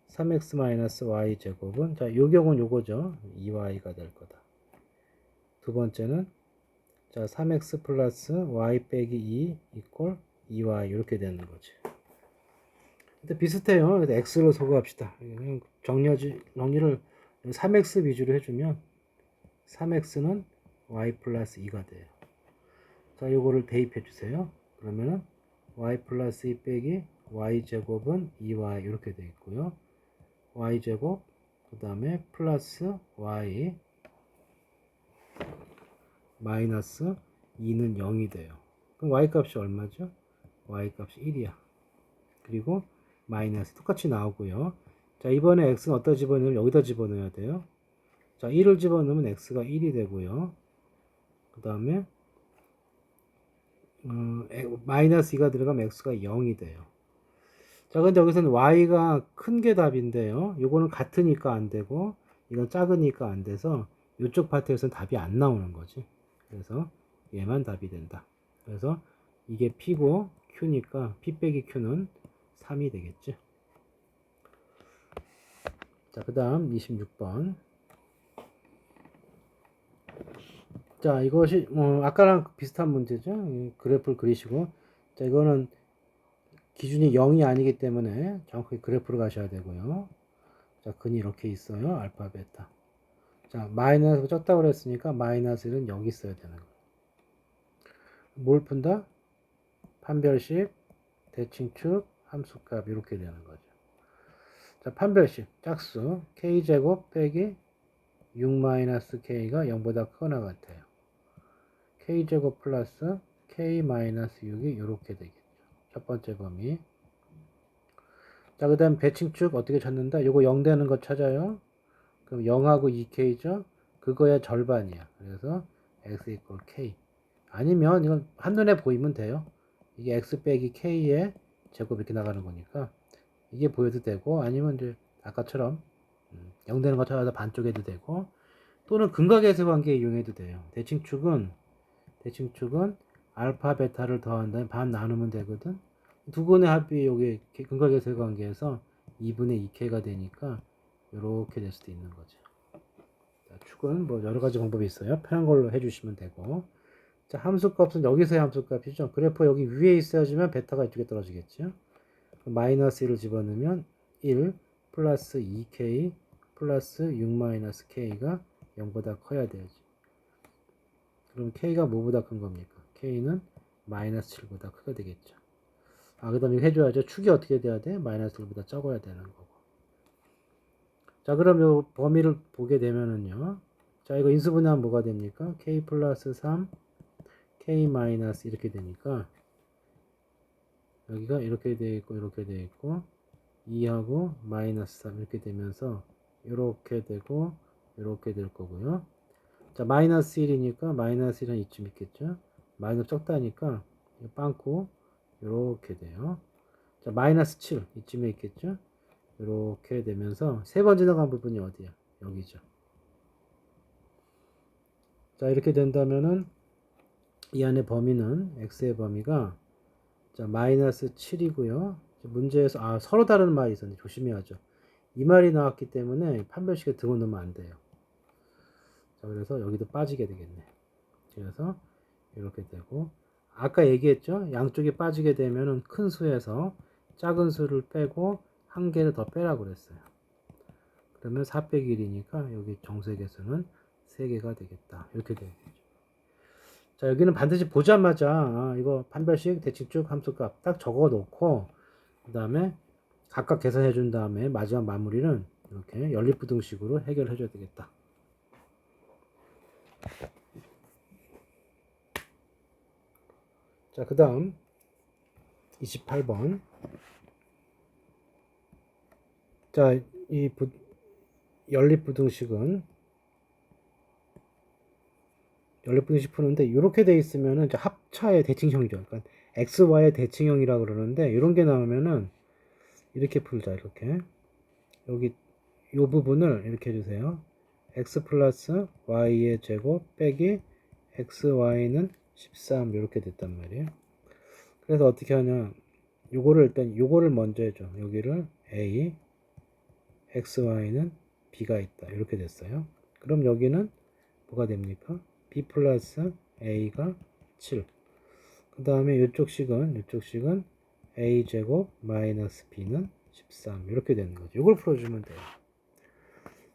3x 마이너스 y 제곱은, 자, 요 경우는 요거죠. 2y가 될 거다. 두 번째는, 자, 3x 플러스 y 빼기 2 이꼴 2y 이렇게 되는 거지. 근데 비슷해요. x로 소거합시다. 정리를 3x 위주로 해주면 3x는 y 플러스 2가 돼요. 자, 요거를 대입해 주세요. 그러면은 y 플러스 2 빼기 y 제곱은 2y 이렇게 되어 있고요. y 제곱 그 다음에 플러스 y 마이너스 2는 0이 돼요. 그럼 y 값이 얼마죠? y 값이 1이야. 그리고 마이너스 똑같이 나오고요. 자, 이번에 x는 어디다 집어넣으면 여기다 집어넣어야 돼요. 자, 1을 집어넣으면 x가 1이 되고요. 그 다음에 마이너스 2가 들어가면 x가 0이 돼요. 자, 근데 여기서는 y가 큰 게 답인데요. 요거는 같으니까 안 되고 이건 작으니까 안 돼서 이쪽 파트에서는 답이 안 나오는 거지. 그래서 얘만 답이 된다. 그래서 이게 p고 q니까 p 빼기 q는 3이 되겠지. 자, 그 다음 26번. 자, 이것이 아까랑 비슷한 문제죠. 그래프를 그리시고, 자, 이거는 기준이 0이 아니기 때문에 정확하게 그래프로 가셔야 되고요. 자, 근이 이렇게 있어요. 알파, 베타. 자, 마이너스 적다고 그랬으니까 마이너스 1은 여기 있어야 되는 거예요. 뭘 푼다? 판별식, 대칭축, 함수값 이렇게 되는 거죠. 자, 판별식, 짝수 k제곱 빼기 6-k가 0보다 크거나 같아요. k제곱 플러스 k-6이 이렇게 되겠죠. 첫 번째 범위. 자, 그 다음 배칭축 어떻게 찾는다? 요거 0 되는 거 찾아요. 그럼 0하고 2k죠? 그거의 절반이야. 그래서 x 이퀄 k. 아니면 이건 한눈에 보이면 돼요. 이게 x 빼기 k의 제곱 이렇게 나가는 거니까 이게 보여도 되고, 아니면 이제 아까처럼 0 되는 거 찾아서 반쪽해도 되고, 또는 근각계수 관계 이용해도 돼요. 대칭축은 알파 베타를 더한 다음에 반 나누면 되거든. 두 근의 합이 여기 근각계수 관계에서 2분의 2k가 되니까 이렇게 될 수도 있는 거죠. 자, 축은 뭐 여러 가지 방법이 있어요. 편한 걸로 해주시면 되고. 자, 함수값은 여기서의 함수값이죠. 그래프 여기 위에 있어야지만 베타가 이쪽에 떨어지겠죠. 마이너스 1을 집어넣으면 1 플러스 2k 플러스 6-k가 0보다 커야 되지. 그럼 k가 뭐보다 큰 겁니까? k는 마이너스 7보다 크게 되겠죠. 그 다음에 해줘야죠. 축이 어떻게 돼야 돼? 마이너스 1보다 적어야 되는 거고. 자, 그럼 요 범위를 보게 되면은요. 자, 이거 인수분해하면 뭐가 됩니까? k 플러스 3, k 마이너스 이렇게 되니까 여기가 이렇게 되어 있고 이렇게 되어 있고 2하고 마이너스 3 이렇게 되면서 이렇게 되고 이렇게 될 거고요. 자, 마이너스 1이니까 마이너스 1은 이쯤 있겠죠. 마이너스 적다니까 빵꾸 이렇게 돼요. 자, 마이너스 7 이쯤에 있겠죠. 이렇게 되면서 세 번 지나간 부분이 어디야? 여기죠. 자, 이렇게 된다면은 이 안에 범위는 x의 범위가 자, 마이너스 7이고요. 문제에서 서로 다른 말이 있었는데 조심해야죠. 이 말이 나왔기 때문에 판별식에 등을 넣으면 안 돼요. 자, 그래서 여기도 빠지게 되겠네. 그래서 이렇게 되고 아까 얘기했죠. 양쪽이 빠지게 되면은 큰 수에서 작은 수를 빼고 한 개를 더 빼라고 그랬어요. 그러면 4 빼기 1이니까 여기 정수의 개수는 3개가 되겠다. 이렇게 되겠죠. 자, 여기는 반드시 보자마자 이거 판별식 대칭축 함수값 딱 적어 놓고 그 다음에 각각 계산해 준 다음에 마지막 마무리는 이렇게 연립부등식으로 해결해 줘야 되겠다. 자, 그 다음 28번. 자, 이 연립부등식 푸는데 이렇게 돼 있으면은 합차의 대칭형이죠. 그러니까 xy의 대칭형이라고 그러는데 이런 게 나오면은 이렇게 풀자. 이렇게 여기 이 부분을 이렇게 해주세요. x 플러스 y의 제곱 빼기 xy는 13 이렇게 됐단 말이에요. 그래서 어떻게 하냐? 요거를 먼저 해줘. 여기를 a, xy는 b가 있다. 이렇게 됐어요. 그럼 여기는 뭐가 됩니까? b 플러스 a가 7. 그 다음에 이쪽 식은 a 제곱 마이너스 b는 13 이렇게 되는 거죠. 이걸 풀어주면 돼요.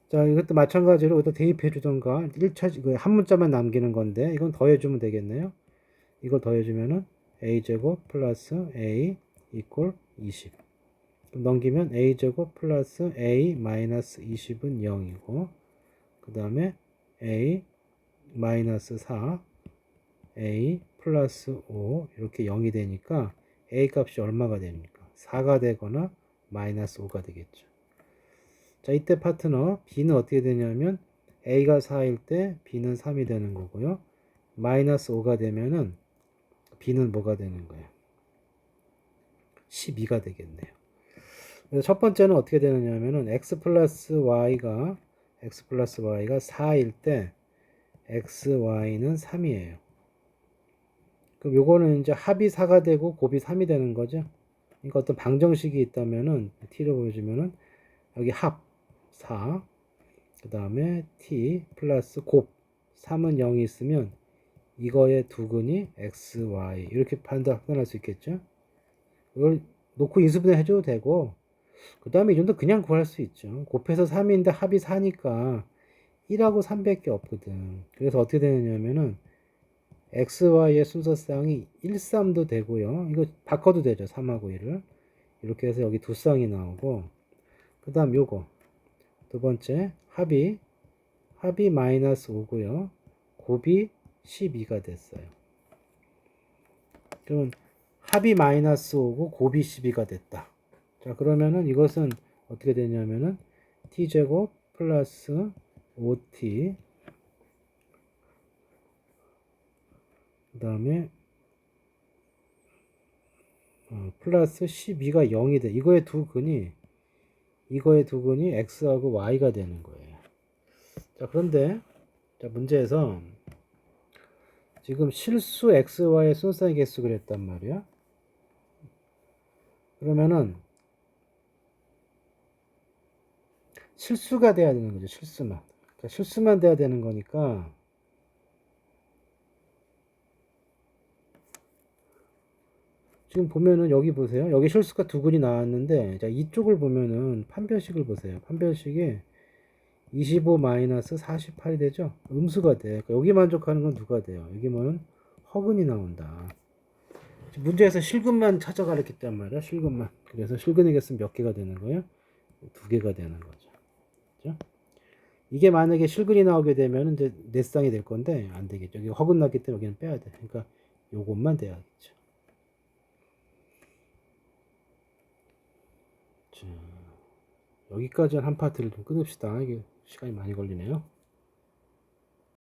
자, 이것도 마찬가지로 여기다 대입해 주던가 1차 한 문자만 남기는 건데 이건 더해주면 되겠네요. 이걸 더해주면은 a 제곱 플러스 a 이퀄 20. 넘기면 a 제곱 플러스 a 마이너스 20은 0이고 그 다음에 a 마이너스 4 a 플러스 5 이렇게 0이 되니까 a 값이 얼마가 됩니까? 4가 되거나 마이너스 5가 되겠죠. 자, 이때 파트너 b는 어떻게 되냐면 a가 4일 때 b는 3이 되는 거고요. 마이너스 5가 되면은 b는 뭐가 되는 거예요? 12가 되겠네요. 그래서 첫 번째는 어떻게 되느냐면은 x 플러스 y가 4일 때 xy는 3이에요. 그럼 요거는 이제 합이 4가 되고 곱이 3이 되는 거죠. 그러니까 어떤 방정식이 있다면은 t를 보여주면은 여기 합 4, 그 다음에 t 플러스 곱 3은 0이 있으면 이거의 두근이 x, y 이렇게 판단할 수 있겠죠. 이걸 놓고 인수분해 해줘도 되고 그 다음에 이 정도 그냥 구할 수 있죠. 곱해서 3인데 합이 4니까 1하고 3밖에 없거든. 그래서 어떻게 되느냐면은 XY의 순서쌍이 1, 3도 되고요. 이거 바꿔도 되죠. 3하고 1을. 이렇게 해서 여기 두 쌍이 나오고 그 다음 요거 두 번째 합이 마이너스 5고요. 곱이 12가 됐어요. 그러면 합이 마이너스 5고 곱이 12가 됐다. 자, 그러면은 이것은 어떻게 되냐면은 t제곱 플러스 5t 그 다음에 플러스 12가 0이 돼. 이거의 두 근이 x하고 y가 되는 거예요. 자, 그런데 자, 문제에서 지금 실수 xy의 순서의 개수 그랬단 말이야. 그러면은 실수가 돼야 되는 거죠. 실수만. 그러니까 실수만 돼야 되는 거니까 지금 보면은 여기 보세요. 여기 실수가 두 근이 나왔는데 자, 이쪽을 보면은 판별식을 보세요. 판별식이 25-48이 되죠. 음수가 돼. 그러니까 여기 만족하는 건 누가 돼요? 여기 뭐는 허근이 나온다. 문제에서 실근만 찾아가랬기 때문에 말이야. 실근만. 그래서 실근의 개수는 몇 개가 되는 거예요? 2개가 되는 거죠. 그렇죠? 이게 만약에 실근이 나오게 되면 이제 네 쌍이 될 건데 안 되겠죠. 여기 허근 났기 때문에 여기는 빼야 돼. 그러니까 요것만 돼야겠죠. 자, 여기까지 한 파트를 좀 끊읍시다. 이게 시간이 많이 걸리네요.